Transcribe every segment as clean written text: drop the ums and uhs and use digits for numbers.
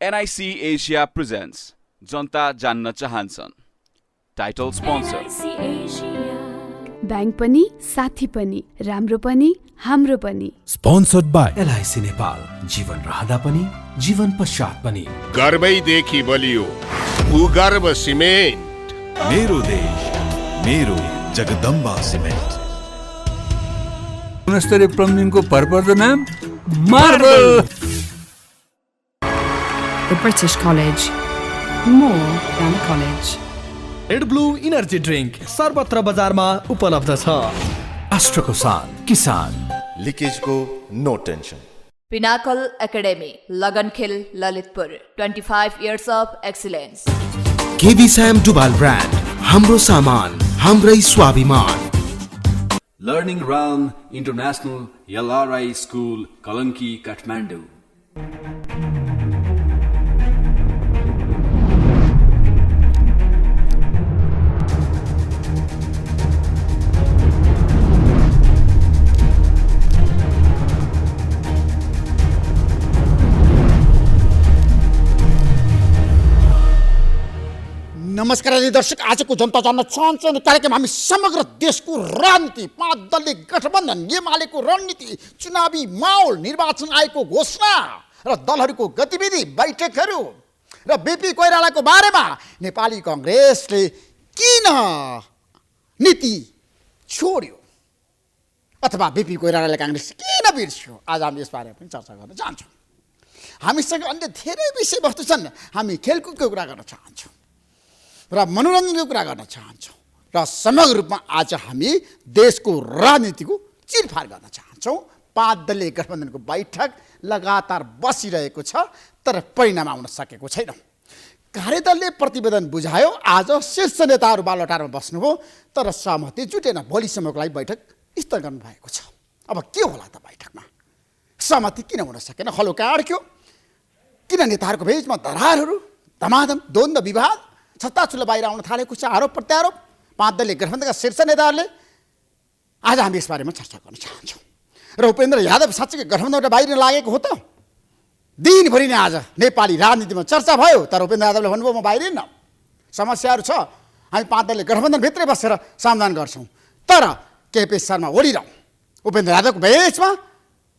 NIC Asia presents जनता जान्न चाहन्छन् title sponsor bank पनि साथी पनि राम्रो पनि हाम्रो पनि स्पोन्सर्ड बाइ LIC नेपाल जीवन रहँदा पनि जीवन पश्चात पनि गर्वैदेखि बलियो भूगर्भ सिमेन्ट मेरो देश मेरो जगदम्बा सिमेन्ट गुणस्तरीय प्लम्बिङको भरपर्दो नाम Marble The British College, more than a college. Red Blue energy drink सर्वत्र बजारमा उपलब्ध छ। राष्ट्रको शान किसान लिकेजको no tension. Pinnacle Academy, Lagankhil, Lalitpur. 25 years of excellence. KB सैम डुबाल ब्रान्ड हाम्रो सामान हाम्रै स्वाभिमान। Learning Realm International LRI School, Kalanki, Kathmandu. नमस्कार दर्शक, आजको जनता जान्न चाहन्छन् कार्यक्रम हामी समग्र देशको राजनीति, 5 दलीय गठबन्धन, एमालेको रणनीति, चुनावी माहौल, निर्वाचन आयोगको घोषणा र दलहरूको गतिविधि, बैठकहरू र बीपी कोइरालाको बारेमा नेपाली कांग्रेसले किन नीति छोड्यो अथवा बीपी कोइरालाले कांग्रेस किन बिर्स्यो, आज हामी यसबारे पनि चर्चा गर्न चाहन्छौँ। हामीसँग अन्य धेरै विषयवस्तु छन्। हामी खेलकुदको कुरा गर्न चाहन्छौँ र मनोरञ्जनको कुरा गर्न चाहन्छौँ र समग्र रूपमा आज हामी देशको राजनीतिको चिरफार गर्न चाहन्छौँ। 5 दलीय गठबन्धनको बैठक लगातार बसिरहेको छ तर परिणाम आउन सकेको छैन। कार्यदलले प्रतिवेदन बुझायो, आज शीर्ष नेताहरू बालटारमा बस्नुभयो तर सहमति जुटेन। भोलिसम्मको लागि बैठक स्थगित गर्नुभएको छ। अब के होला त बैठकमा? सहमति किन हुन सकेन? हलोका अड्क्यो? किन नेताहरूको बीचमा दरारहरू, धमाधम द्वन्द्व, विवाद, छत्ताछुल्लो बाहिर आउन थालेको छ? आरोप प्रत्यारोप 5 दलीय गठबन्धनका शीर्ष नेताहरूले। आज हामी यसबारेमा चर्चा गर्न चाहन्छौँ। र उपेन्द्र यादव साँच्चै गठबन्धनबाट बाहिर लागेको हो त? दिनभरि नै आज नेपाली राजनीतिमा चर्चा भयो तर उपेन्द्र यादवले भन्नुभयो म बाहिरिन्न, समस्याहरू छ, हामी 5 दलीय गठबन्धनभित्रै बसेर समाधान गर्छौँ। तर केपी शर्मा ओली र उपेन्द्र यादवको बीचमा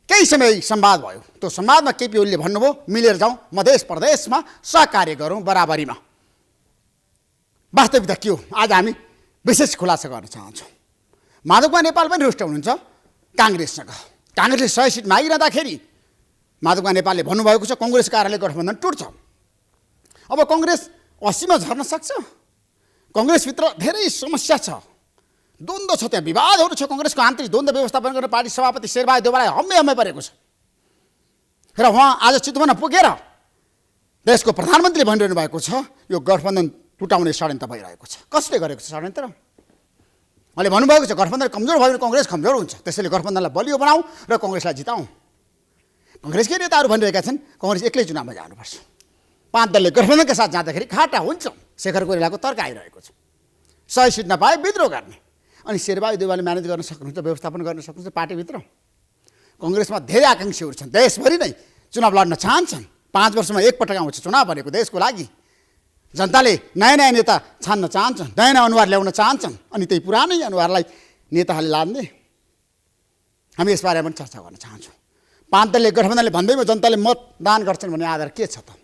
केही समय संवाद भयो। त्यो संवादमा केपी ओलीले भन्नुभयो मिलेर जाउँ, मधेस प्रदेशमा सहकार्य गरौँ बराबरीमा। वास्तविकता के हो आज हामी विशेष खुलासा गर्न चाहन्छौँ। माधवकुमार नेपाल पनि रुष्ट हुनुहुन्छ काङ्ग्रेससँग। काङ्ग्रेसले 100 सिट मागिरहँदाखेरि माधवकुमार नेपालले भन्नुभएको छ कङ्ग्रेस कारणले गठबन्धन टुट्छ। अब कङ्ग्रेस 80 मा झर्न सक्छ। कङ्ग्रेसभित्र धेरै समस्या छ, द्वन्द्व छ, त्यहाँ विवादहरू छ। कङ्ग्रेसको आन्तरिक द्वन्द्व व्यवस्थापन गर्न पार्टी सभापति शेरबहादुर देउवालाई हम्मे परेको छ र उहाँ आज चितवनमा पुगेर देशको प्रधानमन्त्री भनिरहनु भएको छ यो गठबन्धन टुटाउने षड्यन्त्र भइरहेको छ। कसले गरेको छ षड्यन्त्र? उहाँले भन्नुभएको छ गठबन्धन कमजोर भयो भने कङ्ग्रेस कमजोर हुन्छ, त्यसैले गठबन्धनलाई बलियो बनाऊ र कङ्ग्रेसलाई जिताउँ। कङ्ग्रेसकै नेताहरू भनिरहेका छन् कङ्ग्रेस एक्लै चुनावमा जानुपर्छ। 5 दलले गठबन्धनका साथ जाँदाखेरि घाटा हुन्छ। शेखर कोइरालाको तर्क आइरहेको छ 100 सिट नपाए विद्रोह गर्ने। अनि शेरबहादुर देउवाले म्यानेज गर्न सक्नुहुन्छ, व्यवस्थापन गर्न सक्नुहुन्छ पार्टीभित्र। कङ्ग्रेसमा धेरै आकाङ्क्षीहरू छन्, देशभरि नै चुनाव लड्न चाहन्छन्। 5 वर्षमा एकपटक आउँछ चुनाव भनेको देशको लागि। जनताले नयाँ नयाँ नेता छान्न चाहन्छन्, नयाँ नयाँ अनुहार ल्याउन चाहन्छन् अनि त्यही पुरानै अनुहारलाई नेताहरूले लान्ने। हामी यसबारे पनि चर्चा गर्न चाहन्छौँ। 5 दलीय गठबन्धनले भन्दैमा जनताले मतदान गर्छन् भन्ने आधार के छ त?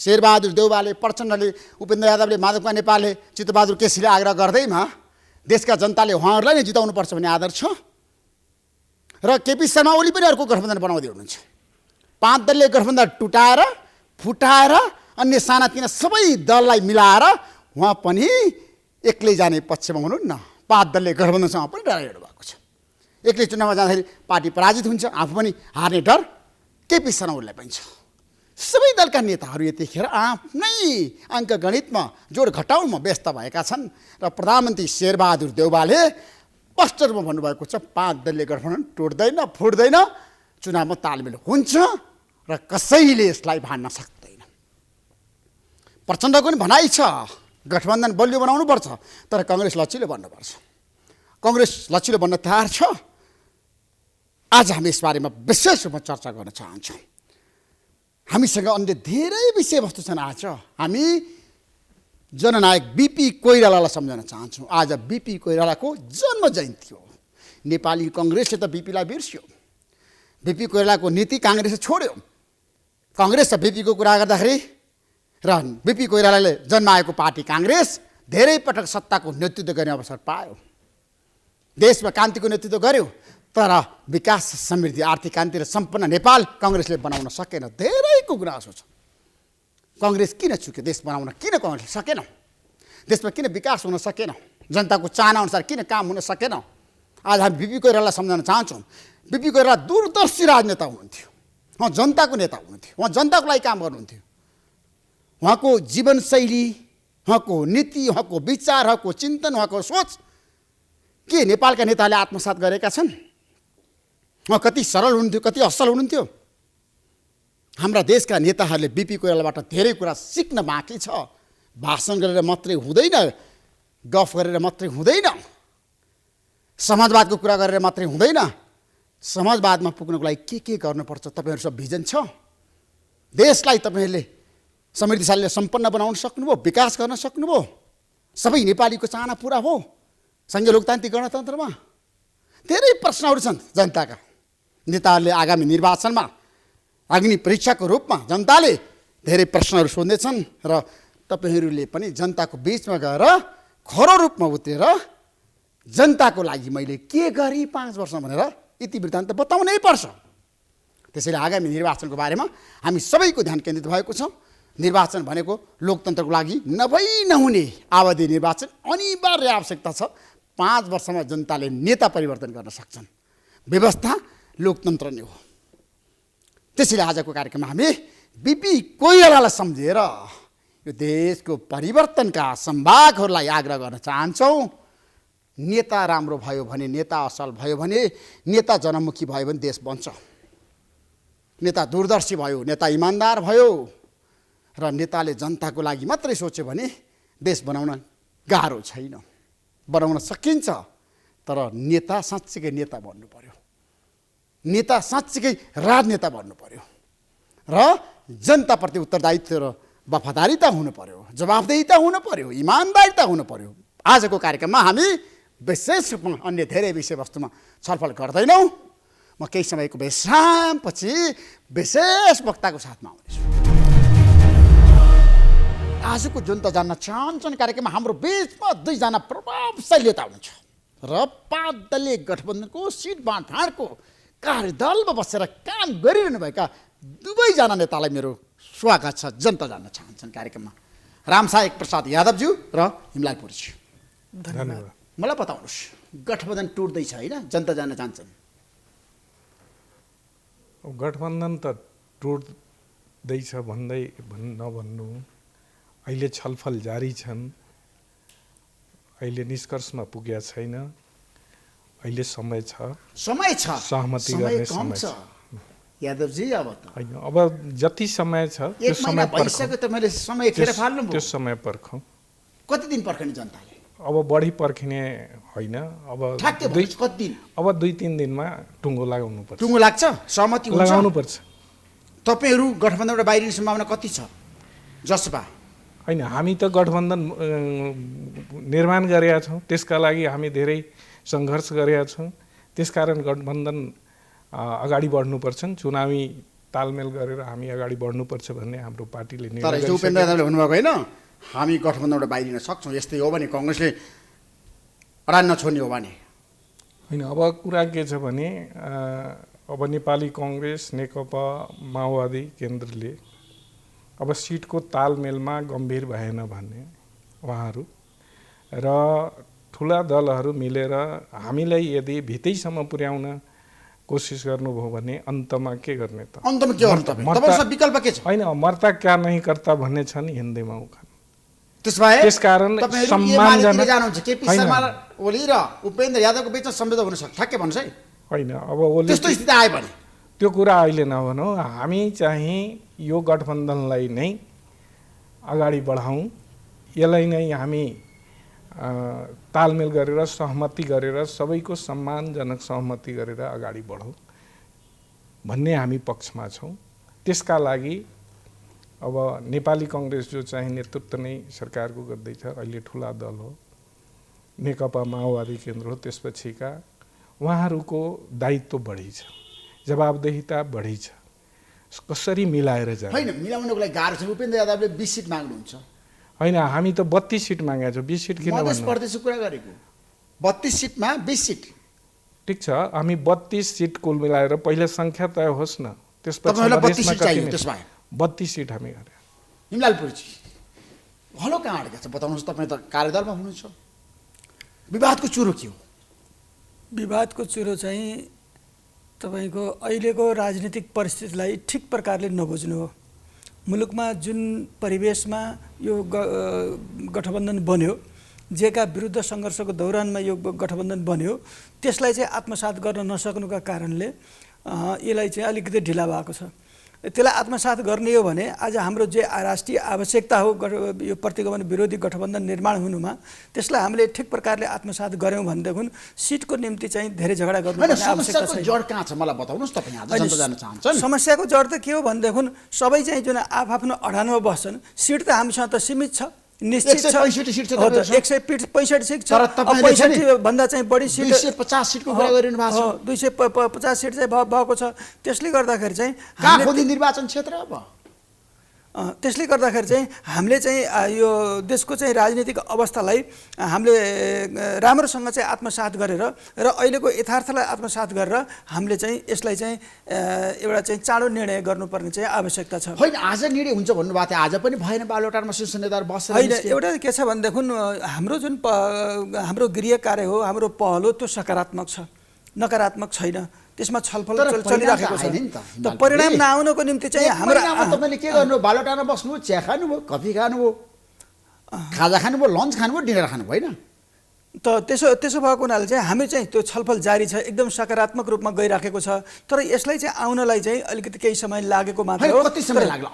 शेरबहादुर देउवाले, प्रचण्डले, उपेन्द्र यादवले, माधवकुमार नेपालले, चित्तबहादुर केसीले आग्रह गर्दैमा देशका जनताले उहाँहरूलाई नै जिताउनुपर्छ भन्ने आधार छ। र केपी शर्मा ओली पनि अर्को गठबन्धन बनाउँदै हुनुहुन्छ। 5 दलीय गठबन्धन टुटाएर फुटाएर अन्य सानातिना सबै दललाई मिलाएर उहाँ पनि एक्लै जाने पक्षमा हुनुहुन्न। 5 दलीय गठबन्धनसँग पनि डराइरहनु भएको छ। एक्लै चुनावमा जाँदाखेरि पार्टी पराजित हुन्छ, आफू पनि हार्ने डर केपी शर्मा ओलीलाई पनि छ। सबै दलका नेताहरू यतिखेर आफ्नै अङ्कगणितमा जोड घटाउनमा व्यस्त भएका छन् र प्रधानमन्त्री शेरबहादुर देउवाले स्पष्ट रूपमा भन्नुभएको छ 5 दलीय गठबन्धन टुट्दैन, फुट्दैन, चुनावमा तालमेल हुन्छ र कसैले यसलाई भान्न सक्दैन। प्रचण्डको पनि भनाइ छ गठबन्धन बलियो बनाउनुपर्छ तर कङ्ग्रेस लचिलो बन्नुपर्छ। कङ्ग्रेस लचिलो बन्न तयार छ। आज हामी यसबारेमा विशेष रूपमा चर्चा गर्न चाहन्छौँ। हामीसँग अन्य धेरै विषयवस्तु छन्। आज हामी जननायक बिपी कोइरालालाई सम्झन चाहन्छौँ। आज बिपी कोइरालाको जन्म जयन्ती हो। नेपाली कङ्ग्रेसले त बिपीलाई बिर्स्यो। बिपी कोइरालाको नीति काङ्ग्रेसले छोड्यो। कङ्ग्रेस र बिपीको कुरा गर्दाखेरि र बिपी कोइरालाले जन्माएको पार्टी काङ्ग्रेस धेरै पटक सत्ताको नेतृत्व गर्ने अवसर पायो। देशमा क्रान्तिको नेतृत्व गर्यो, तर विकास, समृद्धि, आर्थिक क्रान्ति र सम्पन्न नेपाल कङ्ग्रेसले बनाउन सकेन। धेरैको गुनासो छ। कङ्ग्रेस किन चुक्यो? देश बनाउन किन कङ्ग्रेसले सकेन? देशमा किन विकास हुन सकेन? जनताको चाहना अनुसार किन काम हुन सकेन? आज हामी बिपी कोइरालालाई सम्झन चाहन्छौँ। बिपी कोइराला दूरदर्शी राजनेता हुनुहुन्थ्यो। उहाँ जनताको नेता हुनुहुन्थ्यो। उहाँ जनताको लागि काम गर्नुहुन्थ्यो। उहाँको जीवनशैली, उहाँको नीति, उहाँको विचार, उहाँको चिन्तन, उहाँको सोच के नेपालका नेताले आत्मसात गरेका छन्? उहाँ कति सरल हुनुहुन्थ्यो, कति असल हुनुहुन्थ्यो। हाम्रा देशका नेताहरूले बिपी कोइरालाबाट धेरै कुरा सिक्न बाँकी छ। भाषण गरेर मात्रै हुँदैन, गफ गरेर मात्रै हुँदैन, समाजवादको कुरा गरेर मात्रै हुँदैन। समाजवादमा पुग्नको लागि के गर्नुपर्छ? तपाईँहरू सब भिजन छ। देशलाई तपाईँहरूले समृद्धिशाली सम्पन्न बनाउन सक्नुभयो, विकास गर्न सक्नुभयो। सबै नेपालीको चाहना पुरा हो सङ्घीय लोकतान्त्रिक गणतन्त्रमा। धेरै प्रश्नहरू छन् जनताका। नेताहरूले आगामी निर्वाचनमा अग्नि परीक्षाको रूपमा जनताले धेरै प्रश्नहरू सोध्नेछन् र तपाईँहरूले पनि जनताको बिचमा गएर खरो रूपमा उत्रेर जनताको लागि मैले के गरेँ 5 वर्ष भनेर इतिवृत्तान्त बताउनै पर्छ। त्यसैले आगामी निर्वाचनको बारेमा हामी सबैको ध्यान केन्द्रित भएको छ। निर्वाचन भनेको लोकतन्त्रको लागि नभई नहुने आवधि निर्वाचन अनिवार्य आवश्यकता छ। 5 वर्षमा जनताले नेता परिवर्तन गर्न सक्छन्। व्यवस्था लोकतन्त्र नै हो। त्यसैले आजको कार्यक्रममा हामी बिपी कोइरालालाई सम्झेर यो देशको परिवर्तनका सम्भागहरूलाई आग्रह गर्न चाहन्छौँ। नेता राम्रो भयो भने, नेता असल भयो भने, नेता जनमुखी भयो भने देश बन्छ। नेता दूरदर्शी भयो, नेता इमान्दार भयो र नेताले जनताको लागि मात्रै सोच्यो भने देश बनाउन गाह्रो छैन। बनाउन सकिन्छ, तर नेता साँच्चीकै नेता बन्नु पर्यो। नेता साँच्चीकै राजनेता बन्नु पर्यो र जनताप्रति उत्तरदायित्व र वफादारिता हुनु पर्यो, जवाफदेहिता हुनु पर्यो, इमान्दारिता हुनु पर्यो। आजको कार्यक्रममा हामी विशेष रूपमा अन्य धेरै विषयवस्तुमा छलफल गर्दैनौँ। म केही समयको विश्रामपछि विशेष वक्ताको साथमा आउनेछु। आजको जनता जान्न चाहन्छन् कार्यक्रममा हाम्रो बिचमा 2 जना प्रभावशाली नेता हुनुहुन्छ र 5 दलीय गठबन्धनको सिट बाँडफाँडको कार्यदलमा बसेर काम गरिरहनु भएका 2 जना नेतालाई मेरो स्वागत छ। जनता जान्न चाहन्छन् कार्यक्रममा रामसायक प्रसाद यादवज्यू र हिमलाल पुरीज्यू। धन्यवाद। मलाई बताउनुहोस्, गठबन्धन टुट्दैछ होइन? जनता जान्न चाहन्छन्। गठबन्धन त टुट्दैछ भन्दै नभन्नु। अहिले छलफल जारी छन्। अहिले निष्कर्षमा पुगेका छैन। अहिले समय छ, सहमति गर्ने समय छ। यादवजी अब त होइन, अब जति समय छ त्यो समय भइसक्यो त मैले समय खेर फाल्नु त्यो समय पर्खौँ। कति दिन पर्खने जनताले? अब बढी पर्खिने होइन। अब ठ्याक्कै भन्नुहोस् कति दिन? अब 2-3 दिनमा टुङ्गो लगाउनु पर्छ। टुङ्गो लाग्छ? सहमति हुन्छ? लगाउनु पर्छ। तपाईँहरू गठबन्धनबाट बाहिरिने सम्भावना कति छ? जसपा होइन, हामी त गठबन्धन निर्माण गरेका छौँ। त्यसका लागि हामी धेरै सङ्घर्ष गरेका छौँ। त्यसकारण गठबन्धन अगाडि बढ्नुपर्छन्। चुनावी तालमेल गरेर हामी अगाडि बढ्नुपर्छ भन्ने हाम्रो पार्टीले निर्णय गरेको छ। तर उपेन्द्र यादवले भन्नुभएको होइन हामी गठबन्धनबाट बाहिरिन सक्छौँ, यस्तै हो भने कङ्ग्रेसले अडान नछोड्ने हो भने? होइन, अब कुरा के छ भने अब नेपाली कङ्ग्रेस, नेकपा माओवादी केन्द्रले अब सिटको तालमेलमा गम्भीर भएन भन्ने उहाँहरू र ठुला दलहरू मिलेर हामीलाई यदि भितैसम्म पुर्याउन कोसिस गर्नुभयो भने अन्तमा के गर्ने त? अन्तमा के गर्नु तपाईँ? तपाईसँग विकल्प के छ? होइन, मर्ता क्या नहीं करता भन्ने छ नि हिन्दीमा उखान। त्यसकारण सम्मानजनक जानुहुन्छ केपी शर्मा ओली र उपेन्द्र यादवको बिचमा सम्झौता हुन सक्छ। ठ्याक्कै भन्नुहोस् है। होइन, अब ओली त्यस्तो स्थिति आयो भने त्यो कुरा अहिले नभनौँ। हामी चाहिँ यो गठबन्धनलाई नै अगाडि बढाउँ, यसलाई नै हामी तालमेल गरेर सहमति गरेर सबैको सम्मानजनक सहमति गरेर अगाडि बढौँ भन्ने हामी पक्षमा छौँ। त्यसका लागि अब नेपाली कङ्ग्रेस जो चाहिँ नेतृत्व नै सरकारको गर्दैछ, अहिले ठुला दल हो, नेकपा माओवादी केन्द्र हो, त्यसपछिका उहाँहरूको दायित्व बढी छ, जवाबदेहिता बढी छ। कसरी मिलाएर जाने? होइन, मिलाउनको लागि गाह्रो छ। उपेन्द्र यादवले 20 सिट माग्नुहुन्छ। होइन, हामी त 32 सिट मागेका छौँ। 20 सिट किन मधेस भन्नु? प्रदेशको कुरा गरेको 32 सिटमा 20 सिट। ठिक छ, हामी 32 सिट कुल मिलाएर पहिला सङ्ख्या तय होस् न, त्यसपछि तपाईँलाई 32 मधेसमा सिट चाहियो। कति त्यसमा 32 सिट हामी गरे। हिमलालपुरजी हलो कहाँ अड्केको छ बताउनुहोस्। तपाईँ त कार्यदलमा हुनुहुन्छ। विवादको चुरो के हो? विवादको चुरो चाहिँ तपाईँको अहिलेको राजनीतिक परिस्थितिलाई ठिक प्रकारले नबुझ्नु हो। मुलुकमा जुन परिवेशमा यो गठबन्धन बन्यो, जेका विरुद्ध सङ्घर्षको दौरानमा यो गठबन्धन बन्यो, त्यसलाई चाहिँ आत्मसात गर्न नसक्नुका कारणले यसलाई चाहिँ अलिकति ढिला भएको छ। त्यसलाई आत्मसात गर्ने हो भने आज हाम्रो जे राष्ट्रिय आवश्यकता हो यो प्रतिगमन विरोधी गठबन्धन निर्माण हुनुमा, त्यसलाई हामीले ठिक प्रकारले आत्मसात गऱ्यौँ भनेदेखि सिटको निम्ति चाहिँ धेरै झगडा गर्नुपर्ने आवश्यकता छैन। जड कहाँ छ मलाई बताउनुहोस्। तपाईँ आज जनता जान्न चाहन्छन्। समस्याको जड त के हो भनेदेखि सबै चाहिँ जुन आफ्नो अडानमा बस्छन्, सिट त हामीसँग त सीमित छ, निश्चित छ। 165 सिट छ। 65 भन्दा चाहिँ बढी सिट 250 सिटको कुरा गरिनु भएको छ। 250 सिट चाहिँ भएको छ। त्यसले गर्दाखेरि चाहिँ हामीले निर्वाचन क्षेत्र अब त्यसले गर्दाखेरि चाहिँ हामीले चाहिँ यो देशको चाहिँ राजनीतिक अवस्थालाई हामीले राम्रोसँग चाहिँ आत्मसात गरेर र अहिलेको यथार्थलाई आत्मसात गरेर हामीले चाहिँ यसलाई चाहिँ एउटा चाहिँ चाँडो निर्णय गर्नुपर्ने चाहिँ आवश्यकता छ। होइन, आज निर्णय हुन्छ भन्नुभएको थियो, आज पनि भएन। बालोटारमा शीर्ष नेताहरू बसेर होइन, एउटा के छ भनेदेखि हाम्रो जुन हाम्रो गृह कार्य हो, हाम्रो पहल हो, त्यो सकारात्मक छ, नकारात्मक छैन। त्यसमा छलफल चलिरहेको छ। त परिणाम नआउनको निम्ति चाहिँ हाम्रो तपाईँले के गर्नु? बालोटामा बस्नु, चिया खानुभयो, कफी खानुभयो, खाजा खानुभयो, लन्च खानुभयो, डिनर खानुभयो, होइन? त त्यसो भएको हुनाले चाहिँ हामी चाहिँ त्यो छलफल जारी छ, एकदम सकारात्मक रूपमा गइराखेको छ। तर यसलाई चाहिँ आउनलाई चाहिँ अलिकति केही समय लागेको मात्र हो। कति समय लाग्ला?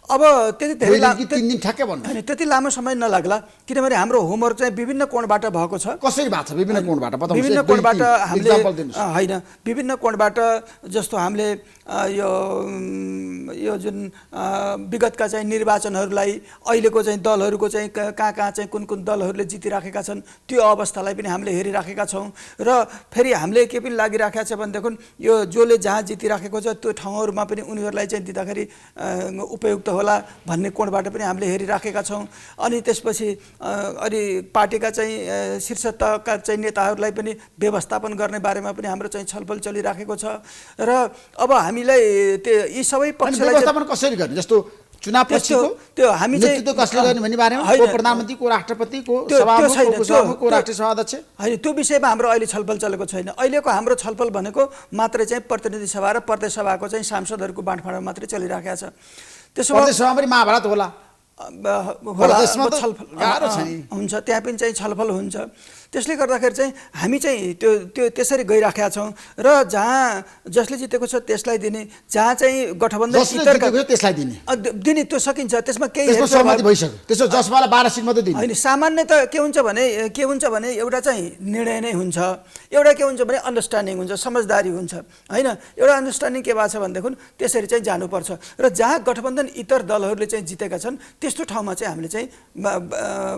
अब त्यति धेरै 3 दिन ठ्याक्कै भन्नु। होइन, त्यति लामो समय नलाग्ला, किनभने हाम्रो होमवर्क चाहिँ विभिन्न कोणबाट भएको छ। कसरी भएको छ? विभिन्न कोणबाट बताउनुहोस्। विभिन्न कोणबाट हामीले होइन, विभिन्न कोणबाट जस्तो हामीले यो जुन विगतका चाहिँ निर्वाचनहरूलाई, अहिलेको चाहिँ दलहरूको चाहिँ कहाँ चाहिँ कुन दलहरूले जितिराखेका छन्, त्यो अवस्थालाई पनि हामीले हेरिराखेका छौँ। र फेरि हामीले के पनि लागिराखेका छ भनेदेखि यो जसले जहाँ जितिराखेको छ त्यो ठाउँहरूमा पनि उनीहरूलाई चाहिँ दिँदाखेरि उपयुक्त होला भन्ने कोणबाट पनि हामीले हेरिराखेका छौँ। अनि त्यसपछि अनि पार्टीका चाहिँ शीर्ष तहका चाहिँ नेताहरूलाई पनि व्यवस्थापन गर्ने बारेमा पनि हाम्रो चाहिँ छलफल चलिराखेको छ। र अब हामीलाई यी सबै पक्षलाई व्यवस्थापन कसरी गर्ने? जस्तो चुनाव पछिको त्यो हामी चाहिँ नेतृत्व कसले गर्ने भन्ने बारेमा को प्रधानमन्त्री, को राष्ट्रपति, को सभामुख, को राष्ट्रिय सभा अध्यक्ष, होइन, त्यो विषयमा हाम्रो अहिले छलफल चलेको छैन। अहिलेको हाम्रो छलफल भनेको मात्रै चाहिँ प्रतिनिधि सभा र प्रदेश सभाको चाहिँ सांसदहरूको बाँडफाँड मात्रै चलिराखेको छ। त्यसो प्रदेश सभा पनि महाभारत होला, छलफल हुन्छ, त्यहाँ पनि चाहिँ छलफल हुन्छ। त्यसले गर्दाखेरि चाहिँ हामी चाहिँ त्यो त्यसरी गइराखेका छौँ। र जहाँ जसले जितेको छ त्यसलाई दिने, जहाँ चाहिँ गठबन्धन त्यसलाई दिने त्यो सकिन्छ। त्यसमा केही सहमति भइसक्यो। त्यसो जसवाला 12 सिट मात्रै दिने होइन। सामान्य त के हुन्छ भने एउटा चाहिँ निर्णय नै हुन्छ, एउटा के हुन्छ भने अन्डरस्ट्यान्डिङ हुन्छ, समझदारी हुन्छ, होइन? एउटा अन्डरस्ट्यान्डिङ के भएको छ भनेदेखि त्यसरी चाहिँ जानुपर्छ। र जहाँ गठबन्धन इतर दलहरूले चाहिँ जितेका छन् त्यस्तो ठाउँमा चाहिँ हामीले चाहिँ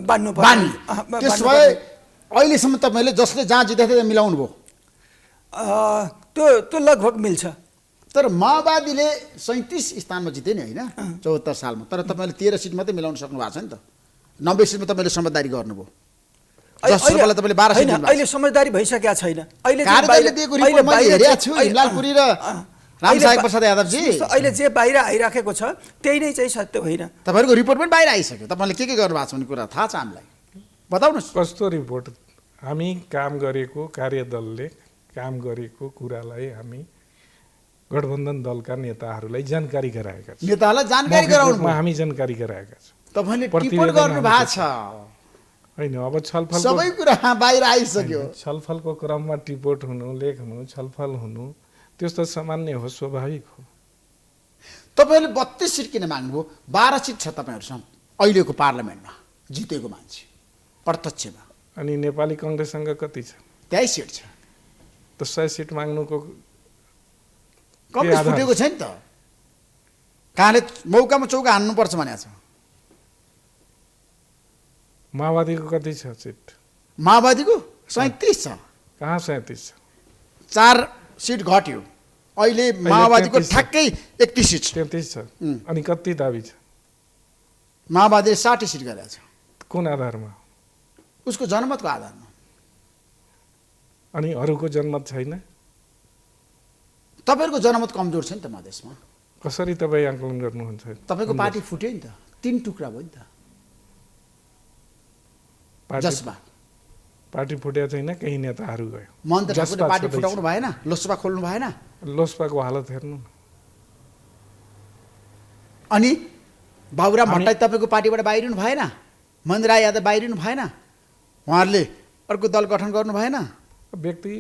बाँड्नुपर्छ। अहिलेसम्म तपाईँले जसले जहाँ जितेको थियो मिलाउनु भयो? त्यो लगभग मिल्छ। तर माओवादीले 37 स्थानमा जिते नि, होइन? 74 सालमा। तर तपाईँले 13 सिट मात्रै मिलाउन सक्नु भएको छ नि त। 90 सिटमा तपाईँले समझदारी गर्नुभयो। अहिले समझदारी भइसकेका छैन। अहिले दिएको रिपोर्ट मैले हेरेको छु, हिमलालपुरी र रामसाहेब प्रसाद यादवजी। अहिले जे बाहिर आइराखेको छ त्यही नै चाहिँ सत्य होइन। तपाईँहरूको रिपोर्ट पनि बाहिर आइसक्यो। तपाईँले के गर्नुभएको छ भन्ने कुरा थाहा छ हामीलाई, बताउनुहोस्। कस्तो रिपोर्ट? हामी काम गरेको, कार्यदलले काम गरेको कुरालाई हामी गठबन्धन दलका नेताहरूलाई जानकारी गराएका छौँ। नेताहरूलाई जानकारी गराउनु हामी जानकारी गराएका छौँ। तपाईँले टिप्पणी गर्नु भएको छ होइन? अब छलफल सबै कुरा बाहिर आइसक्यो। छलफलको क्रममा टिपोट हुनु, लेख्नु, छलफल हुनु त्यो त सामान्य हो, स्वाभाविक हो। तपाईँले 32 सिट किन माग्नुभयो? 12 सिट छ तपाईँहरूसँग अहिलेको पार्लियामेन्टमा जितेको मान्छे प्रत्यक्षमा। अनि नेपाली कङ्ग्रेससँग कति छ? 23 सिट छ। त 100 सिट माग्नुको कङ्ग्रेस फुटेको छ नि त। कहाँले मौकामा चौका हान्नुपर्छ भनेको छ। माओवादीको कति छ सिट? माओवादीको 37 छ। कहाँ 37 छ? 4 सिट घट्यो। अहिले माओवादीको 33 छ। ठ्याक्कै 31 सिट छ। 33 छ। अनि कति दाबी छ? माओवादीले 60 सिट गरेको छ। कुन आधारमा? उसको जनमतको आधारमा। अनि अरूको जनमत छैन? तपाईँहरूको जनमत कमजोर छ नि त मधेसमा। कसरी तपाईँ आकलन गर्नुहुन्छ? तपाईँको पार्टी फुट्यो नि त, 3 टुक्रा भयो नि त। जसपा पार्टी फुटेको छैन, केही नेताहरू गयो। महेन्द्र ठाकुरले पार्टी फुटाउनु भएन, लोसपा खोल्नु भएन। लोसपाको हालत हेर्नु। अनि बाबुराम भट्टराई तपाईँको पार्टीबाट बाहिरिनु भएन, महेन्द्र राई यादव बाहिरिनु भएन, उहाँहरूले अर्को दल गठन गर्नु भएन। व्यक्ति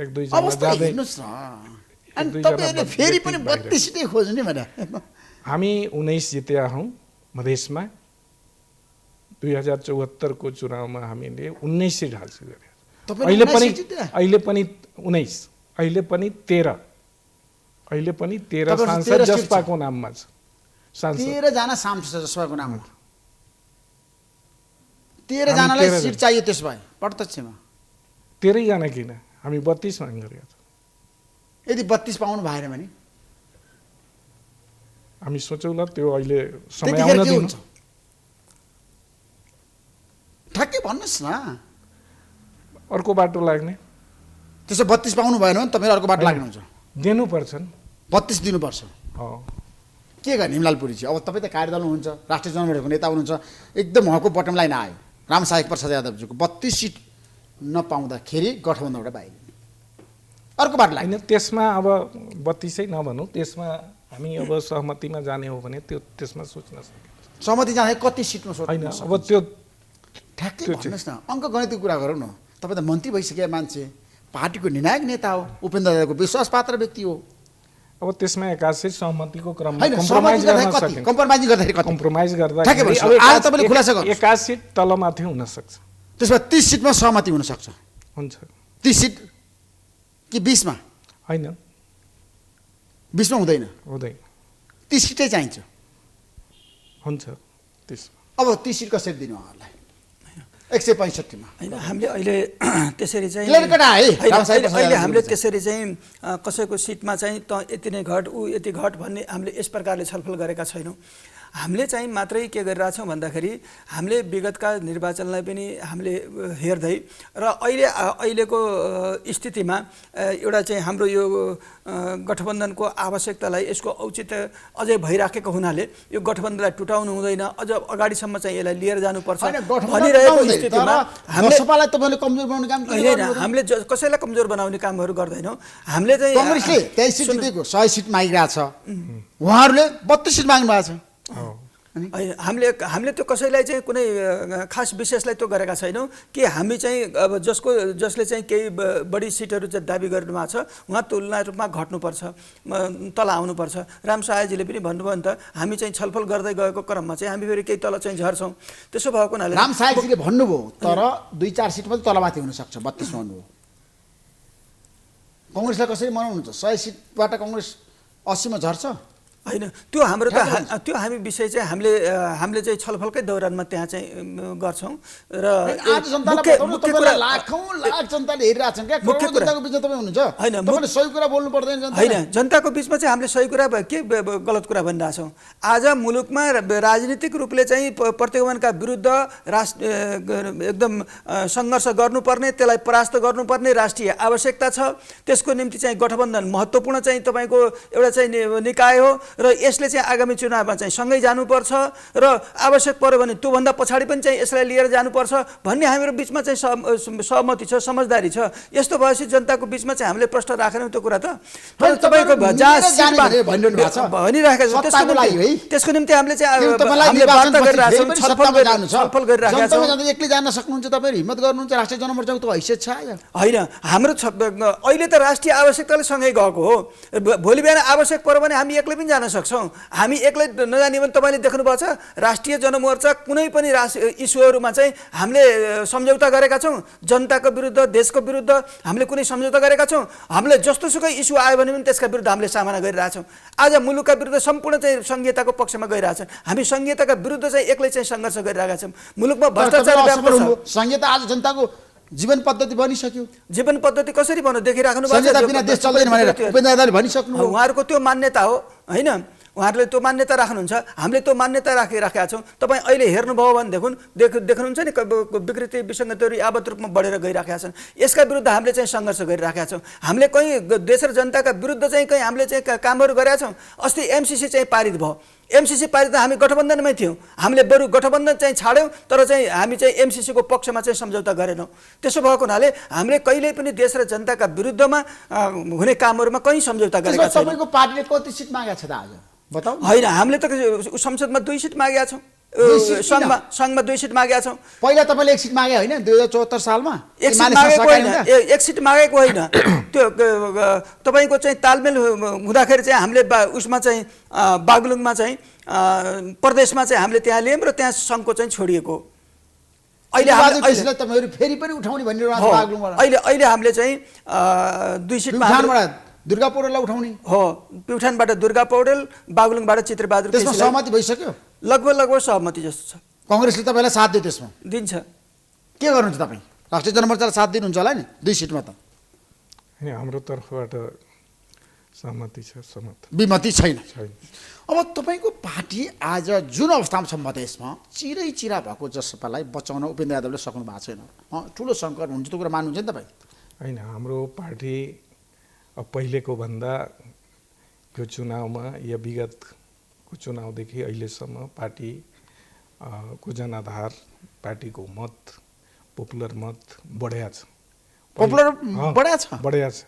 एक दुई अवस्था जना हेर्नुहोस् न। अनि तपाईँहरूले फेरि पनि 32 सिटै खोज्ने भने हामी 19 जित्या हौँ मधेसमा। 2074 को चुनावमा हामीले 19 सिट हासिल गरे। अहिले पनि 19, अहिले पनि 13, अहिले पनि 13 सांसद जसपाको नाममा छ। 13 जना सांसद जसपाको नाममा, 13 जनालाई सिट चाहियो। त्यस भए प्रत्यक्षमा 13 जना किन, हामी 32 माग गरेका छौँ। यदि 32 पाउनु भएन भने हामी सोचौँला, त्यो अहिले समय आउन दिनु। ठ्याक्कै भन्नुहोस् न। अर्को बाटो लाग्ने। त्यसो 32 पाउनु भएन भने तपाईँ अर्को बाटो लाग्नुहुन्छ। दिनुपर्छ। 32 दिनुपर्छ। के गर्ने हिमलालपुरी चाहिँ? अब तपाईँ त कार्यदलमा हुनुहुन्छ, राष्ट्रिय जनमतको नेता हुनुहुन्छ, एकदम उहाँको बटम लाइन आयो रामसाहेब प्रसाद यादवजीको 32 सिट नपाउँदाखेरि गठबन्धनबाट बाहिर अर्को बाटो लाग्ने। त्यसमा अब 32 नभनौँ, त्यसमा हामी अब सहमतिमा जाने हो भने त्यो त्यसमा सोच्न सकिन्छ। सहमति जाने कति सिटमा सोच्नु होइन? अब त्यो ठ्याक्कै भन्नुहोस् न। अङ्क गणितको कुरा गरौँ न। तपाईँ त मन्त्री भइसकेका मान्छे, पार्टीको निर्णायक नेता हो, उपेन्द्र दादाको विश्वास पात्र व्यक्ति हो। अब त्यसमा एक्कासी सहमतिको क्रममा कम्प्रोमाइज गर्दा आज तपाईँले खुलासा गर्नु 81 सिट तलमाथि हुन सक्छ। त्यसमा 30 सिटमा सहमति हुन सक्छ। हुन्छ। 30 सिट कि 20 मा? होइन, 20 मा हुँदैन। 30 सिटै चाहिन्छ। हुन्छ। 30 अब 30 सिट कसरी दिनु उहाँहरूलाई? 165 मा होइन। हामीले अहिले त्यसरी चाहिँ अहिले हामीले त्यसरी चाहिँ कसैको सिटमा चाहिँ त यति नै घट ऊ यति घट भन्ने हामीले यस प्रकारले छलफल गरेका छैनौँ। हामीले चाहिँ मात्रै के गरिरहेछौँ भन्दाखेरि हामीले विगतका निर्वाचनलाई पनि हामीले हेर्दै र अहिलेको स्थितिमा एउटा चाहिँ हाम्रो यो गठबन्धनको आवश्यकतालाई, यसको औचित्य अझै भइराखेको हुनाले यो गठबन्धनलाई टुटाउनु हुँदैन, अझ अगाडिसम्म चाहिँ यसलाई लिएर जानुपर्छ भनिरहेको स्थितिमा हामीले कसैलाई कमजोर बनाउने कामहरू गर्दैनौँ। हामीले चाहिँ कांग्रेसले 23 सिट जितेको 100 सिट मागिरहेको छ, उहाँहरूले 32 सिट माग्नु भएको छ। हामीले त्यो कसैलाई चाहिँ कुनै खास विशेषलाई त्यो गरेका छैनौँ कि हामी चाहिँ अब जसले चाहिँ केही बढी सिटहरू चाहिँ दाबी गर्नुभएको छ उहाँ तुलना रूपमा घट्नुपर्छ, तल आउनुपर्छ। राम सहायजीले पनि भन्नुभयो नि त, हामी चाहिँ छलफल गर्दै गएको क्रममा चाहिँ हामी फेरि केही तल चाहिँ झर्छौँ। त्यसो भएको हुनाले राम सहायजीले भन्नुभयो तर 2-4 सिट मात्रै तलमाथि हुनसक्छ, 32 भन्नुभयो। कङ्ग्रेसलाई कसरी मनाउनुहुन्छ? 100 सिटबाट कङ्ग्रेस 80 मा झर्छ? होइन, त्यो हाम्रो त त्यो हामी विषय चाहिँ हामीले चाहिँ छलफलकै दौरानमा त्यहाँ चाहिँ गर्छौँ। र मुख्य कुरा लाखौँ लाख जनताले हेरिरहेछन् क्या, करोडौं जनताको बिचमा तपाईँ हुनुहुन्छ। होइन, तपाईँले सही कुरा बोल्नु पर्दैन। होइन, जनताको बिचमा चाहिँ हामीले सही कुरा के गलत कुरा भनिरहेछौँ? आज मुलुकमा राजनीतिक रूपले चाहिँ प्रतिगमनका विरुद्ध एकदम सङ्घर्ष गर्नुपर्ने, त्यसलाई परास्त गर्नुपर्ने राष्ट्रिय आवश्यकता छ। त्यसको निम्ति चाहिँ गठबन्धन महत्त्वपूर्ण चाहिँ तपाईँको एउटा चाहिँ निकाय हो र यसले चाहिँ आगामी चुनावमा चाहिँ सँगै जानुपर्छ र आवश्यक पर्यो भने त्योभन्दा पछाडि पनि चाहिँ यसलाई लिएर जानुपर्छ भन्ने हाम्रो बिचमा चाहिँ सहमति छ, समझदारी छ। यस्तो भएपछि जनताको बिचमा चाहिँ हामीले प्रश्न राखेनौँ त्यो कुरा त। तपाईँको भनिरहेका छौँ, त्यसको निम्ति हामीले चाहिँ वार्ता गरिरहेछौँ, छलफल गरिरहेका छौँ। एक्लै जान सक्नुहुन्छ, तपाईँहरू हिम्मत गर्नुहुन्छ? राष्ट्रिय जनमोर्चाको त हैसियत छ होइन? हाम्रो अहिले त राष्ट्रिय आवश्यकताले सँगै गएको हो। भोलि बिहान आवश्यक पर्यो भने हामी एक्लै पनि जान जान सक्छौँ। हामी एक्लै नजाने भने तपाईँले देख्नुभएको छ राष्ट्रिय जनमोर्चा कुनै पनि इस्युहरूमा चाहिँ हामीले सम्झौता गरेका छौँ। जनताको विरुद्ध, देशको विरुद्ध हामीले कुनै सम्झौता गरेका छौँ? हामीले जस्तोसुकै इस्यु आयो भने पनि त्यसका विरुद्ध हामीले सामना गरिरहेछौँ। आज मुलुकका विरुद्ध सम्पूर्ण चाहिँ संघीयताको पक्षमा गइरहेछन्। हामी संघीयताका विरुद्ध चाहिँ एक्लै चाहिँ सङ्घर्ष गरिरहेका छौँ। मुलुकमा भ्रष्टाचार व्याप्त छ। संहिता आज जनताको जीवन पद्धति बनिसक्यो। जीवन पद्धति कसरी बन्यो देखिराख्नु भएको संहिता बिना देश चल्दैन भनेर उपेन्द्र यादवले भनिसक्नु। उहाँहरूको त्यो मान्यता हो होइन, उहाँहरूले त्यो मान्यता राख्नुहुन्छ, हामीले त्यो मान्यता राखेका छौँ। तपाईँ अहिले हेर्नुभयो भनेदेखि देख्नुहुन्छ नि विकृति विसङ्गतिहरू यावत रूपमा बढेर गइराखेका छन्। यसका विरुद्ध हामीले चाहिँ सङ्घर्ष गरिराखेका छौँ। हामीले कहीँ देश र जनताका विरुद्ध चाहिँ कहीँ हामीले चाहिँ कामहरू गरेका छौँ। अस्ति एमसिसी चाहिँ पारित भयो। एमसिसी पारित त हामी गठबन्धनमै थियौँ। हामीले बरु गठबन्धन चाहिँ छाड्यौँ, तर चाहिँ हामी चाहिँ एमसिसीको पक्षमा चाहिँ सम्झौता गरेनौँ। त्यसो भएको हुनाले हामीले कहिल्यै पनि देश र जनताका विरुद्धमा हुने कामहरूमा कहीँ सम्झौता गरेका छैनौँ। तपाईँको पार्टीले कति सिट मागेको छ त आज बताउ? होइन, हामीले त संसदमा 2 सिट मागेका छौँ, सङ्घमा 2 सिट मागेका छौँ। पहिला तपाईँले 1 सिट मागे होइन 2074 सालमा? 1 सिट मागेको होइन, 1 सिट मागेको होइन। त्यो तपाईँको चाहिँ तालमेल हुँदाखेरि चाहिँ हामीले उसमा चाहिँ बागलुङमा चाहिँ प्रदेशमा चाहिँ हामीले त्यहाँ ल्यायौँ र त्यहाँ सङ्घको चाहिँ छोडिएको। तपाईँहरू फेरि पनि उठाउने भनिरहेको बागलुङबाट। अहिले हामीले चाहिँ 2 सिटमा दुर्गा पौडेललाई उठाउने हो। प्युठानबाट दुर्गा पौडेल, बागलुङबाट चित्रबहादुर त्यसमा सहमति भइसक्यो? लगभग सहमति जस्तो छ। कङ्ग्रेसले तपाईँलाई साथ दियो त्यसमा? दिन्छ। के गर्नुहुन्छ तपाईँ? राष्ट्रिय जनमोर्चालाई साथ दिनुहुन्छ होला नि 2 सिटमा त? होइन, हाम्रो तर्फबाट सहमति छ, विमति छैन। अब तपाईँको पार्टी आज जुन अवस्थामा छ मधेसमा चिरै भएको जसपालाई बचाउन उपेन्द्र यादवले सक्नु भएको छैन। ठुलो सङ्कट हुन्छ, त्यो कुरा मान्नुहुन्छ नि तपाईँ? होइन, हाम्रो पार्टी अब पहिलेको भन्दा यो चुनावमा या विगतको चुनावदेखि अहिलेसम्म पार्टीको जनाधार, पार्टीको मत, पपुलर मत बढेको छ। बढेको छ।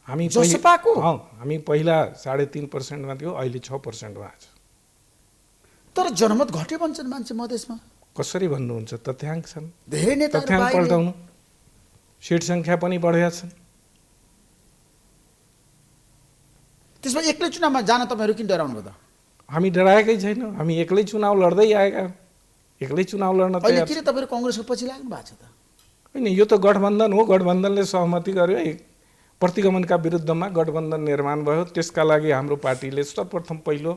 हामी पहिला 3.5%मा थियो, अहिले 6% भएको छ। तर जनमत घट्यो भन्छन् मान्छे मधेसमा। कसरी भन्नुहुन्छ? तथ्याङ्क छन्, धेरै नेताहरू तथ्याङ्क पल्टाउनु। सिट सङ्ख्या पनि बढेका छन्। त्यसमा एक्लै चुनावमा जान तपाईँहरू किन डराउनु भयो त? हामी डराएकै छैनौँ। हामी एक्लै चुनाव लड्दै आएका, एक्लै चुनाव लड्न तयार। किन तपाईँहरू कङ्ग्रेसको पछि लाग्नु भएको छ त? होइन, यो त गठबन्धन हो। गठबन्धनले सहमति गर्यो, प्रतिगमनका विरुद्धमा गठबन्धन निर्माण भयो। त्यसका लागि हाम्रो पार्टीले सर्वप्रथम पहिलो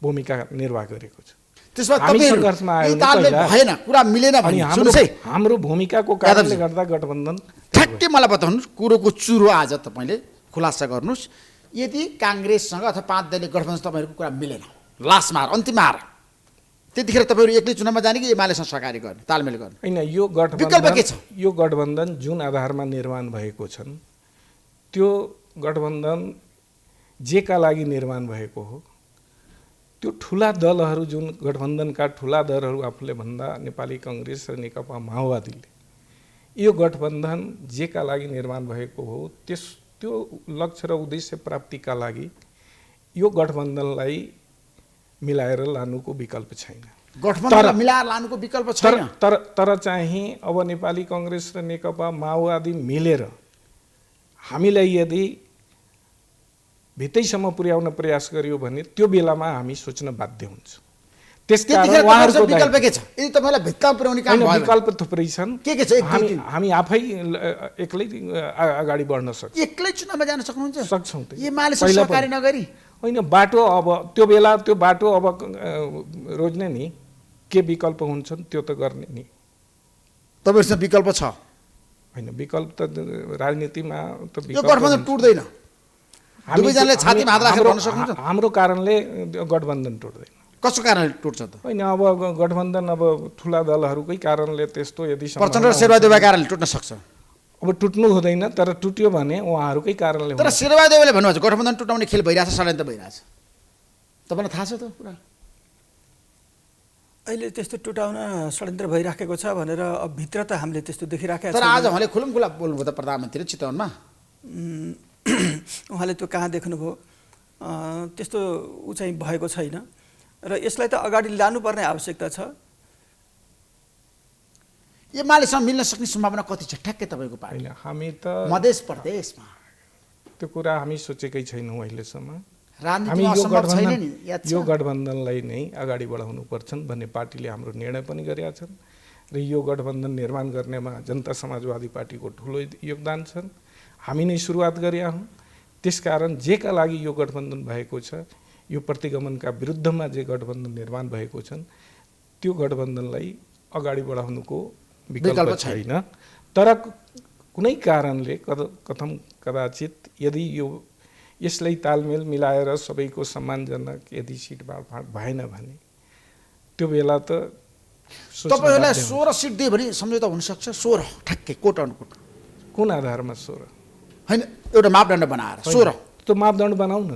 भूमिका निर्वाह गरेको छ। त्यसमा हामी सङ्घर्षमा आयो भएन, कुरा मिलेन भने हाम्रो भूमिकाको कारणले गर्दा गठबन्धन। ठ्याक्कै मलाई बताउनुहोस्, कुरोको चुरो आज तपाईँले खुलासा गर्नुहोस्। यदि काङ्ग्रेससँग अथवा 5 दलीय गठबन्धन तपाईँहरूको कुरा मिलेन, लास्ट मार, अन्तिम मार, त्यतिखेर तपाईँहरू एक्लै चुनावमा जाने कि एमालेसँग सहकारी गर्ने, तालमेल गर्ने? होइन, यो गठबन्धन जुन आधारमा निर्माण भएको छन् त्यो गठबन्धन जेका लागि निर्माण भएको हो, त्यो ठुला दलहरू जुन गठबन्धनका ठुला दलहरू आफूले भन्दा नेपाली कङ्ग्रेस र नेकपा माओवादीले यो गठबन्धन जेका लागि निर्माण भएको हो, त्यो लक्ष्य र उद्देश्य प्राप्तिका लागि यो गठबन्धनलाई मिलाएर लानुको विकल्प छैन। गठबन्धनलाई मिलाएर लानुको विकल्प छैन। तर चाहिँ अब नेपाली कङ्ग्रेस र नेकपा माओवादी मिलेर हामीलाई यदि भित्तैसम्म पुर्याउन प्रयास गरियो भने त्यो बेलामा हामी सोच्न बाध्य हुन्छौँ। त्यसकारण उहाँहरूको विकल्प के छ? यदि तपाईँलाई भित्ता पुर्याउने काम भयो, विकल्प थुप्रै छन्। के छ? हामी आफै एक्लै अगाडि बढ्न सक्छौँ। एक्लै चुनावमा जान सक्नुहुन्छ? सक्छौँ। एमालेसँग सहकारी नगरी होइन, बाटो अब त्यो बेला त्यो बाटो अब रोज्ने नि के विकल्प हुन्छन् त्यो त गर्ने नि। तपाईँहरूसँग विकल्प छ? होइन, विकल्प त राजनीतिमा त यो गठबन्धन टुट्दैन। दुवैजनाले छातीमा हात राखेर भन्न सक्नुहुन्छ? हाम्रो कारणले गठबन्धन टुट्दैन। कसको कारणले टुट्छ त? होइन, अब गठबन्धन अब ठुला दलहरूकै कारणले त्यस्तो यदि प्रचण्ड र शेरबहादुरको कारणले टुट्न सक्छ। अब टुट्नु हुँदैन, तर टुट्यो भने उहाँहरूकै कारणले। तर शेरबहादुरले भन्नुभएको छ गठबन्धन टुटाउने खेल भइरहेछ, षड्यन्त्र भइरहेछ। तपाईँलाई थाहा छ त कुरा? अहिले त्यस्तो टुटाउन षड्यन्त्र भइराखेको छ भनेर अब भित्र त हामीले त्यस्तो देखिराखेका छौँ। तर आज उहाँले खुलमखुला बोल्नुभयो त प्रधानमन्त्री चितवनमा। उहाँले त्यो कहाँ देख्नुभयो? त्यस्तो ऊ चाहिँ भएको छैन र यसलाई त अगाडि लानुपर्ने आवश्यकता छ। एमालेसँग मिल्न सक्ने सम्भावना कति छ ठ्याक्कै तपाईँको पार्टी? हामी त मधेस प्रदेशमा त्यो कुरा हामी सोचेकै छैनौँ अहिलेसम्म। राजनीतिमा असम्भव छैन नि, याद छ? यो गठबन्धनलाई नै अगाडि बढाउनु पर्छन् भन्ने पार्टीले हाम्रो निर्णय पनि गरेका छन् र यो गठबन्धन निर्माण गर्नेमा जनता समाजवादी पार्टीको ठुलो योगदान छन्। हामी नै सुरुवात गरेका हौँ। त्यसकारण जेका लागि यो गठबन्धन भएको छ, यो प्रतिगमनका विरुद्धमा जे गठबन्धन निर्माण भएको छन्, त्यो गठबन्धनलाई अगाडि बढाउनुको विकल्प छैन। तर कुनै कारणले कथम कदाचित यदि यसलाई तालमेल मिलाएर सबैको सम्मानजनक यदि सिट बाँडफाँड भएन भने त्यो बेला त तपाईँहरूलाई 16 सिट दियो भने सम्झौता हुनसक्छ। 16 ठ्याक्कै कोट अनकोट। कुन आधारमा 16? होइन, एउटा मापदण्ड बनाएर 16। त्यो मापदण्ड बनाऊ न,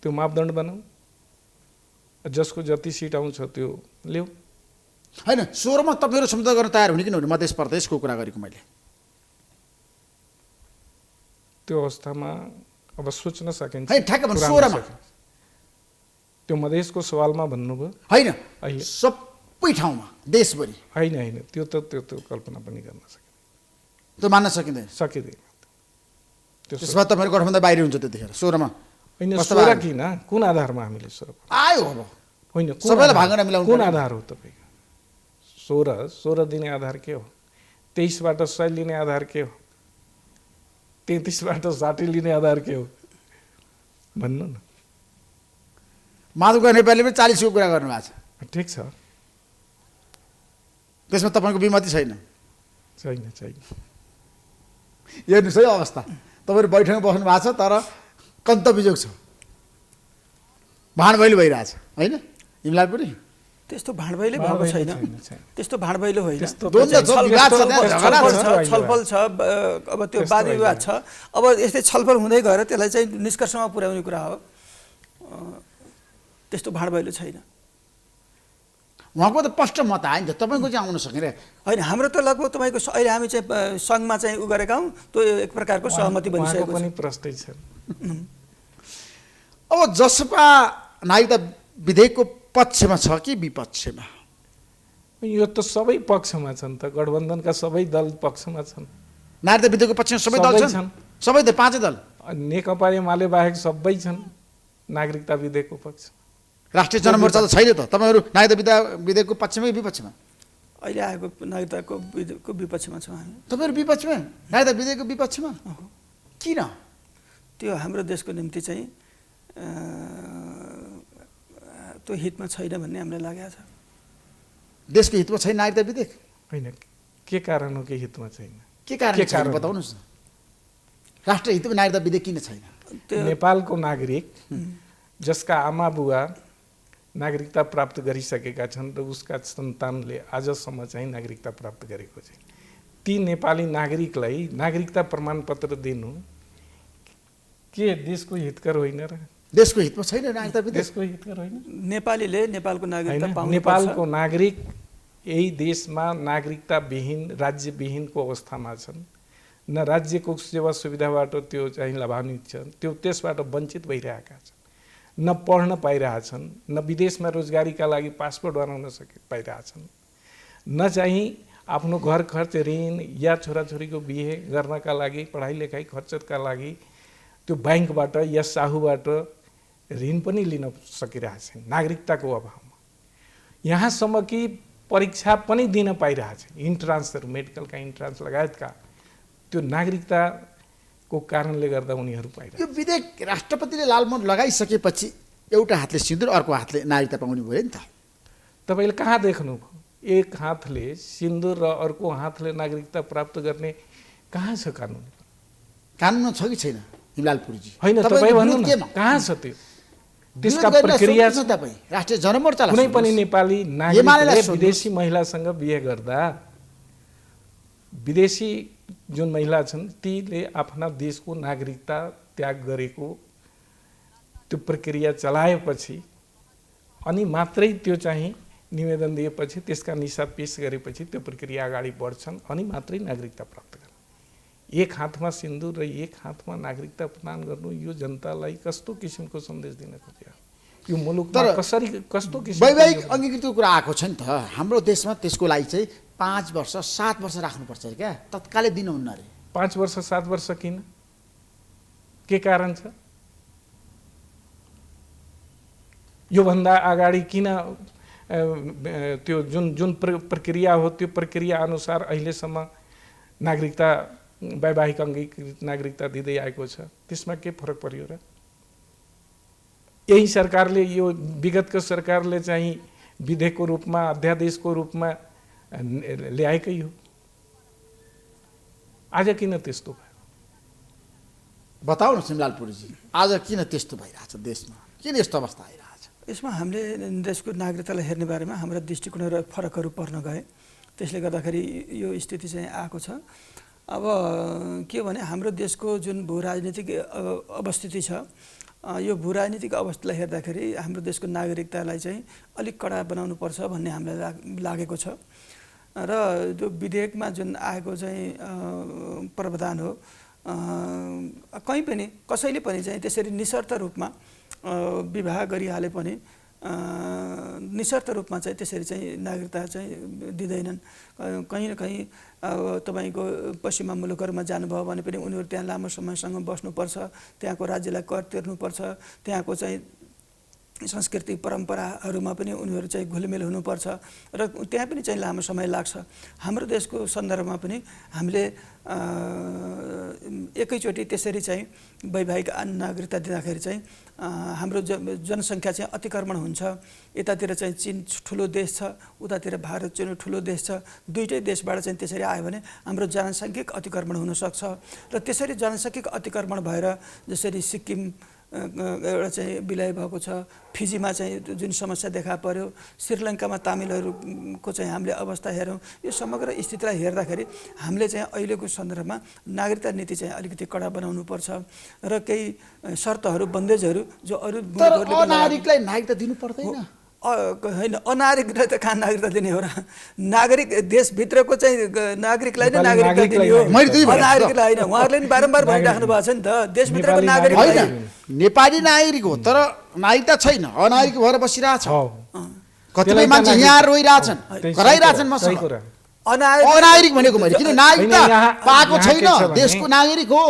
त्यो मापदण्ड बनाऊ, जसको जति सिट आउँछ त्यो ल्याऊ। होइन, 16 मा तपाईँहरू सम्झौता गर्न तयार हुने कि नहुने मध्य प्रदेशको कुरा गरेको मैले। त्यो अवस्थामा अब सोच्न सकिन्छ। होइन, ठ्याक्कै भन्नु 16 मा। त्यो मधेसको सवालमा भन्नुभयो? होइन, अहिले सबै ठाउँमा देशभरि। होइन, त्यो कल्पना पनि गर्न सकिँदैन, त्यो मान्न सकिँदैन। त्यसमा तपाईँहरू गठबन्धन बाहिर हुन्छ त्यतिखेर 16 मा। होइन, 16 किन? कुन आधारमा हामीले 16 आयो? अब होइन, सबैलाई भागेर मिलाउनु कुन आधार हो तपाईँको? 16 दिने आधार के हो? 23 बाट 100 लिने आधार के हो? 33 बाट 60 लिने आधार के हो? भन्नु न। माधवका नेपालीले पनि 40 को कुरा गर्नुभएको छ। ठिक छ, त्यसमा तपाईँको विमति छैन? छैन। हेर्नुहोस् है अवस्था, तपाईँहरू बैठकमा बस्नु भएको छ तर कन्तबिजोग छ, भाँडभैलो भइरहेछ होइन हिमलालपुरी? त्यस्तो भाँडभैलो भएको छैन, त्यस्तो भाँडभैलो होइन। छलफल छ, अब त्यो वाद विवाद छ। अब यस्तै छलफल हुँदै गएर त्यसलाई चाहिँ निष्कर्षमा पुर्याउने कुरा हो, त्यस्तो भाँडभैलो छैन। उहाँको त स्पष्ट मत आयो नि त, तपाईँको चाहिँ आउन सकेन? होइन, हाम्रो त लगभग तपाईँको अहिले हामी चाहिँ सङ्घमा चाहिँ उ गरेका हौँ, त्यो एक प्रकारको सहमति बनिसकेको पनि प्रस्तै छ। अब जसपा नागरिकता विधेयकको पक्षमा छ कि विपक्षमा? यो त सबै पक्षमा छन् त, गठबन्धनका सबै दल पक्षमा छन्। नागरिकता विधेयकको पक्षमा सबै दल छन्? सबै त 5 दल? नेकपा एमाले बाहेक सबै छन् नागरिकता विधेयकको पक्ष। राष्ट्रिय जनमोर्चा त छैन त? तपाईँहरू नागरिकता विधेयकको पक्षमा कि विपक्षमा? अहिले आएको नागरिकताको विधेयकको विपक्षमा छौँ हामी। तपाईँहरू विपक्षमा? नागरिकता विधेयकको विपक्षमा किन? त्यो हाम्रो देशको निम्ति चाहिँ त्यो हितमा छैन भन्ने हामीलाई लागेको छ। देशको हितमा छैन नागरिकता विधेयक? होइन, के कारण हो कि हितमा छैन? के कारण छैन बताउनुहोस् न। राष्ट्रिय हितमा नागरिकता विधेयक किन छैन? नेपालको नागरिक जसका आमा बुवा नागरिकता प्राप्त गरिसकेका छन् र उसका सन्तानले आजसम्म चाहिँ नागरिकता प्राप्त गरेको छैन, ती नेपाली नागरिकलाई नागरिकता प्रमाणपत्र दिनु के देशको हितकर होइन र? देशको हितमा छैन नागरिकता विधेयक? देशको हितकर होइन। नेपालीले नेपालको नागरिकता पाउनु पर्छ। नेपालको नागरिक यही देशमा नागरिकता विहीन, राज्य विहीनको अवस्थामा छन्, न राज्यको सेवा सुविधाबाट त्यो चाहिँ लाभान्वित छन्, त्यो त्यसबाट वञ्चित भइरहेका छन्, न पढ्न पाइरहेछन्, न विदेशमा रोजगारीका लागि पासपोर्ट बनाउन पाइरहेछन्, न चाहिँ आफ्नो घर खर्च ऋण या छोराछोरीको बिहे गर्नका लागि पढाइ लेखाइ खर्चका लागि त्यो ब्याङ्कबाट या साहुबाट ऋण पनि लिन सकिरहेछन् नागरिकताको अभावमा। यहाँसम्म कि परीक्षा पनि दिन पाइरहेछ, इन्ट्रान्सहरू, मेडिकलका इन्ट्रान्स लगायतका, त्यो नागरिकताको कारणले गर्दा उनीहरू पाइरहेछ। यो विधेयक राष्ट्रपतिले लालमोहर लगाइसकेपछि एउटा हातले सिन्दुर अर्को हातले नागरिकता पाउने भयो नि त? तपाईँले कहाँ देख्नुभयो? एक हातले सिन्दुर र अर्को हातले नागरिकता प्राप्त गर्ने कहाँ छ कानुन? कानुनमा छ कि छैन हिमलालपुरीजी? होइन, तपाईँ भन्नु न कहाँ छ त्यो? त्यसका प्रक्रिया छ। तपाईँ राष्ट्रिय जनमोर्चालाई कुनै पनि नेपाली नागरिकले विदेशी महिलासँग बिहे गर्दा विदेशी जुन महिला छन् तीले आफ्ना देशको नागरिकता त्याग गरेको त्यो प्रक्रिया चलाएपछि अनि मात्रै त्यो चाहिँ निवेदन दिएपछि त्यसका निसाब पेश गरेपछि त्यो प्रक्रिया अगाडि बढ्छन् अनि मात्रै नागरिकता प्राप्त गर्ने। एक हातमा सिन्दुर र एक हातमा नागरिकता प्रदान गर्नु यो जनतालाई कस्तो किसिमको सन्देश दिन खोज्यो? यो मुलुकमा कसरी कस्तो किसिमको वैवाहिक अङ्गीकृतको कुरा आएको छ नि त हाम्रो देशमा? त्यसको लागि चाहिँ 5 वर्ष 7 वर्ष राख्नुपर्छ अरे क्या, तत्कालै दिनुहुन्न अरे। 5 वर्ष 7 वर्ष किन? के कारण छ? योभन्दा अगाडि किन त्यो जुन प्रक्रिया हो त्यो प्रक्रिया अनुसार अहिलेसम्म नागरिकता वैवाहिक अङ्गीकृत नागरिकता दिँदै आएको छ, त्यसमा के फरक पर्यो र? यही सरकारले, यो विगतको सरकारले चाहिँ विधेयकको रूपमा, अध्यादेशको रूपमा ल्याएकै हो। आज किन त्यस्तो भयो? बताउ न सिमलालपुरजी, आज किन त्यस्तो भइरहेछ देशमा? किन यस्तो अवस्था आइरहेछ? यसमा हामीले देशको नागरिकतालाई हेर्ने बारेमा हाम्रा दृष्टिकोणहरू फरकहरू पर्न गए, त्यसले गर्दाखेरि यो स्थिति चाहिँ आएको छ। अब के भने हाम्रो देशको जुन भू राजनीतिक अवस्थिति छ, यो भू राजनीतिक अवस्थालाई हेर्दाखेरि हाम्रो देशको नागरिकतालाई चाहिँ अलिक कडा बनाउनुपर्छ भन्ने हामीलाई लागेको छ। र जो विधेयकमा जुन आएको चाहिँ प्रावधान हो, कहीँ पनि कसैले पनि चाहिँ त्यसरी निशर्त रूपमा विवाह गरिहाले पनि निशर्त रूपमा चाहिँ त्यसरी चाहिँ नागरिकता चाहिँ दिँदैनन्। कहीँ न कहीँ तपाईँको पश्चिमा मुलुकहरूमा जानुभयो भने पनि उनीहरू त्यहाँ लामो समयसँग बस्नुपर्छ, त्यहाँको राज्यलाई कर तिर्नुपर्छ, त्यहाँको चाहिँ संस्कृति परम्पराहरूमा पनि उनीहरू चाहिँ घुलमिल हुनुपर्छ र त्यहाँ पनि चाहिँ लामो समय लाग्छ। हाम्रो देशको सन्दर्भमा पनि हामीले एकैचोटि त्यसरी चाहिँ वैवाहिक नागरिकता दिँदाखेरि चाहिँ हाम्रो जनसङ्ख्या चाहिँ अतिक्रमण हुन्छ। यतातिर चाहिँ चीन ठुलो देश छ, उतातिर भारत चाहिँ ठुलो देश छ। दुईटै देशबाट चाहिँ त्यसरी आयो भने हाम्रो जनसाङ्ख्यिक अतिक्रमण हुनसक्छ र त्यसरी जनसाङ्ख्यिक अतिक्रमण भएर जसरी सिक्किम एउटा चाहिँ विलय भएको छ, फिजीमा चाहिँ जुन समस्या देखा पर्यो, श्रीलङ्कामा तामिलहरूको चाहिँ हामीले अवस्था हेरौँ, यो समग्र स्थितिलाई हेर्दाखेरि हामीले चाहिँ अहिलेको सन्दर्भमा नागरिकता नीति चाहिँ अलिकति कडा बनाउनुपर्छ र केही शर्तहरू बन्देजहरू जो अरू नागरिकलाई नागरिकता दिनु पर्दैन होइन, अनागरिकलाई त कहाँ नागरिकता दिने हो र? नागरिक देशभित्रको चाहिँ नागरिकलाई नै नागरिकता दिने हो, अनागरिकलाई होइन। उहाँहरूले नि बारम्बार भनिराख्नु भएको छ नि त, देशभित्रको नागरिक होइन, नेपाली नागरिक हो तर नागरिकता छैन, अनागरिक भएर बसिरहेछ। कतिपय मान्छे यहाँ रोइरहेछन्, कराइरहेछन् मसँग। अनागरिक भनेको मैले किन नागरिकता पाएको छैन, देशको नागरिक हो।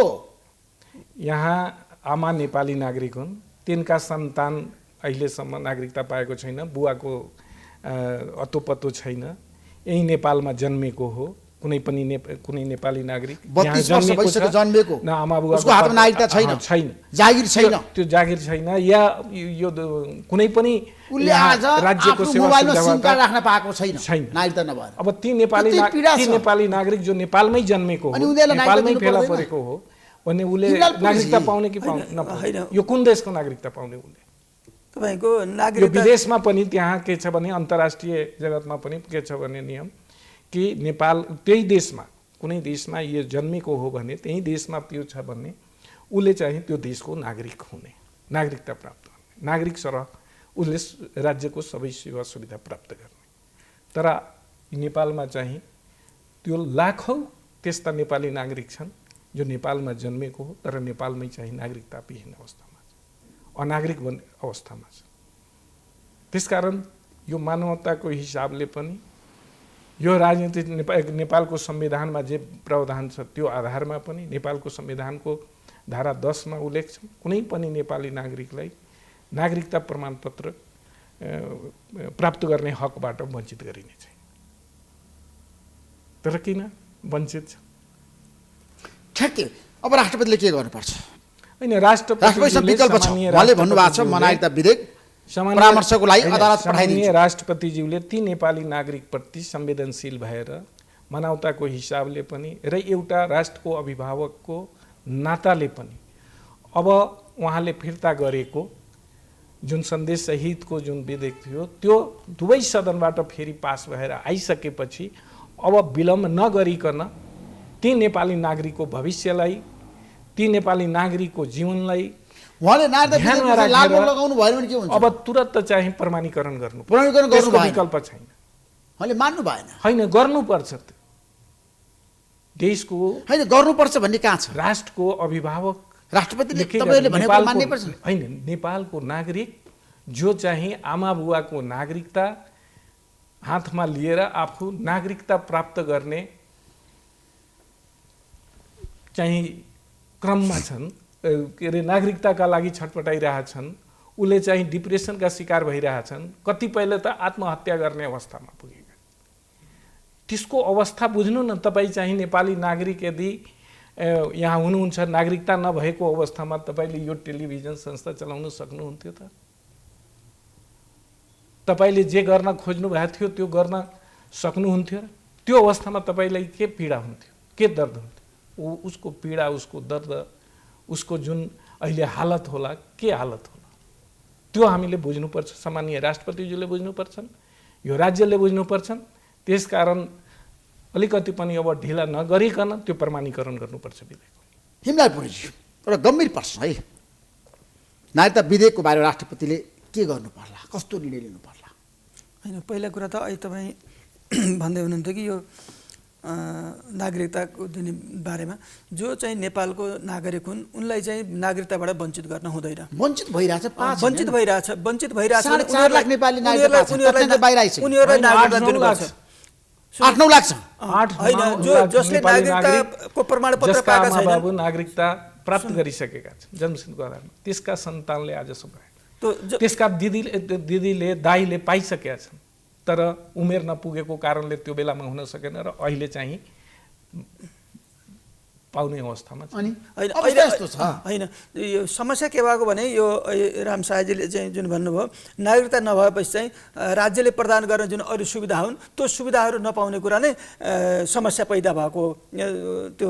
यहाँ आमा नेपाली नागरिक हुन्, तिनका सन्तान अहिलेसम्म नागरिकता पाएको छैन, बुवाको अत्तोपत्तो छैन, यही नेपालमा जन्मेको हो, कुनै पनि कुनै नेपाली नागरिक 32 वर्ष भइसक्यो जन्मेको, न आमा बुवाको उसको हातमा नागरिकता छैन, जागिर छैन, त्यो जागिर छैन, या यो कुनै पनि उसले आज राज्यको आफ्नो मोबाइलमा सिम कार्ड राख्न पाएको छैन नागरिकता नभएर। अब ती नेपाली नागरिक जो नेपालमै जन्मेको हो, नेपालमै फेला परेको हो भने उसले नागरिकता पाउने कि नपाउने? यो कुन देशको नागरिकता पाउने उसले? तपाईँको यो नागरिकता विदेशमा पनि त्यहाँ के छ भने अन्तर्राष्ट्रिय जगतमा पनि के छ भने नियम कि नेपाल त्यही देशमा कुनै देशमा यो जन्मेको हो भने त्यही देशमा त्यो छ भने उसले चाहिँ त्यो देशको नागरिक हुने, नागरिकता प्राप्त गर्ने, नागरिक सरह उसले राज्यको सबै सेवा सुविधा प्राप्त गर्ने। तर नेपालमा चाहिँ त्यो लाखौँ त्यस्ता नेपाली नागरिक छन् जो नेपालमा जन्मेको हो तर नेपालमै चाहिँ नागरिकता विहीन अवस्थामा छ, अनागरिक भन्ने अवस्थामा छ। त्यसकारण यो मानवताको हिसाबले पनि यो राजनीति नेपालको संविधानमा जे प्रावधान छ त्यो आधारमा पनि नेपालको संविधानको धारा 10 मा उल्लेख छ, कुनै पनि नेपाली नागरिकलाई नागरिकता प्रमाणपत्र प्राप्त गर्ने हकबाट वञ्चित गरिने छैन। तर किन वञ्चित छ? ठ्याक्कै अब राष्ट्रपतिले के गर्नुपर्छ? हैन, राष्ट्रपतिसँग विकल्प छ, उहाँले भन्नुभएको छ नागरिकता विधेयक परामर्शको लागि अदालत पठाइदिन्छ। राष्ट्रपतिज्यूले ती नेपाली नागरिकप्रति संवेदनशील भएर मानवताको हिसाबले पनि र एउटा राष्ट्रको अभिभावकको नाताले पनि अब उहाँले फिर्ता गरेको जुन सन्देश सहितको जुन विधेयक थियो त्यो दुवै सदनबाट फेरि पास भएर आइसकेपछि अब विलम्ब नगरिकन ती नेपाली नागरिकको भविष्यलाई, ती नेपाली नागरिकको जीवनलाई उहाँले नागरिकता लागू लगाउनु भयो भने के हुन्छ? अब तुरन्त चाहिँ प्रमाणीकरण गर्नु, विकल्प छैन। उहाँले मान्नु भएन। हैन, गर्नुपर्छ। देशको हैन, गर्नुपर्छ भन्ने कहाँ छ? राष्ट्रको अभिभावक राष्ट्रपतिले तपाईले भनेको मान्नुपर्छ। हैन, नेपालको नागरिक जो चाहिँ आमा बुवाको नागरिकता हातमा लिएर आफू नागरिकता प्राप्त गर्ने चाहिँ क्रममा छन्, के अरे नागरिकताका लागि छटपटाइरहेछन्, उसले चाहिँ डिप्रेसनका शिकार भइरहेछन्, कतिपयले त आत्महत्या गर्ने अवस्थामा पुगेका। त्यसको अवस्था बुझ्नु न। तपाईँ चाहिँ नेपाली नागरिक यदि यहाँ हुनुहुन्छ, नागरिकता नभएको अवस्थामा तपाईँले यो टेलिभिजन संस्था चलाउन सक्नुहुन्थ्यो त? तपाईँले जे गर्न खोज्नु भएको थियो त्यो गर्न सक्नुहुन्थ्यो? त्यो अवस्थामा तपाईँलाई के पीडा हुन्थ्यो, के दर्द हुन्थ्यो? उसको पीडा, उसको दर्द, उसको जुन अहिले हालत होला, के हालत होला, त्यो हामीले बुझ्नुपर्छ। सामान्य राष्ट्रपतिज्यूले बुझ्नुपर्छन्, यो राज्यले बुझ्नुपर्छन्। त्यसकारण अलिकति पनि अब ढिला नगरिकन त्यो प्रमाणीकरण गर्नुपर्छ विधेयकको। हिमलाल पुरीजी, एउटा गम्भीर प्रश्न है, नागरिकता विधेयकको बारेमा राष्ट्रपतिले के गर्नु पर्ला, कस्तो निर्णय लिनु पर्ला? होइन, पहिला कुरा त अहिले तपाईँ भन्दै हुनुहुन्थ्यो कि यो नागरिकताको दिने बारेमा जो चाहिँ नेपालको नागरिक हुन् उनलाई चाहिँ नागरिकताबाट वञ्चित गर्न हुँदैन। वञ्चित भइरहेछ, वञ्चित भइरहेछ, वञ्चित भइरहेछ। 4.5 लाख नेपाली नागरिकता उनीहरूलाई नागरिकता दिनुपर्छ। 8-9 लाख छ। होइन, जसले नागरिकताको प्रमाणपत्र पाएका छैनन्, बाबु नागरिकता प्राप्त गरिसकेका छन् जन्मसिद्धको आधारमा, त्यसका सन्तानले आजसम्म, त्यसका दिदीले दाइले पाइसकेका छन्, तर उमेर नपुगेको कारणले त्यो बेलामा हुन सकेन र अहिले चाहिँ पाउने अवस्थामा छ। होइन, यो समस्या के भएको भने यो राम शाहजीले चाहिँ जुन भन्नुभयो नागरिकता नभएपछि चाहिँ राज्यले प्रदान गर्ने जुन अरू सुविधा हुन् त्यो सुविधाहरू नपाउने कुरा नै समस्या पैदा भएको। त्यो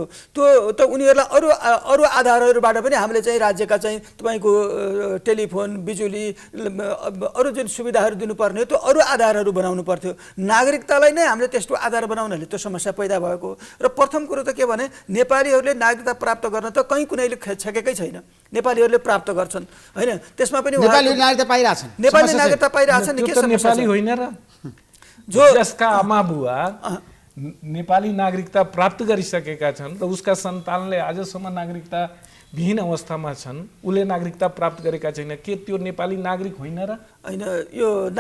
त उनीहरूलाई अरू आधारहरूबाट पनि हामीले चाहिँ राज्यका चाहिँ तपाईँको टेलिफोन, बिजुली, अरू जुन सुविधाहरू दिनुपर्ने त्यो अरू आधारहरू बनाउनु पर्थ्यो। नागरिकतालाई नै हामीले त्यस्तो आधार बनाउनाले त्यो समस्या पैदा भएको। र प्रथम कुरो त के भने नेपालीहरूले नागरिकता प्राप्त गर्न त कहीँ कुनैले छेकेकै छैन, नेपालीहरूले प्राप्त गर्छन्। होइन, त्यसमा पनि नेपालीले नागरिकता पाइरहेछन्, नेपाली नागरिकता पाइरहेछन्। के नेपाली होइन र जो जसका आमा बुवा नेपाली नागरिकता प्राप्त गरिसकेका छन् र उसका सन्तानले आजसम्म नागरिकता विहीन अवस्थामा छन्, उसले नागरिकता प्राप्त गरेका छैन, के त्यो नेपाली नागरिक होइन र? होइन, यो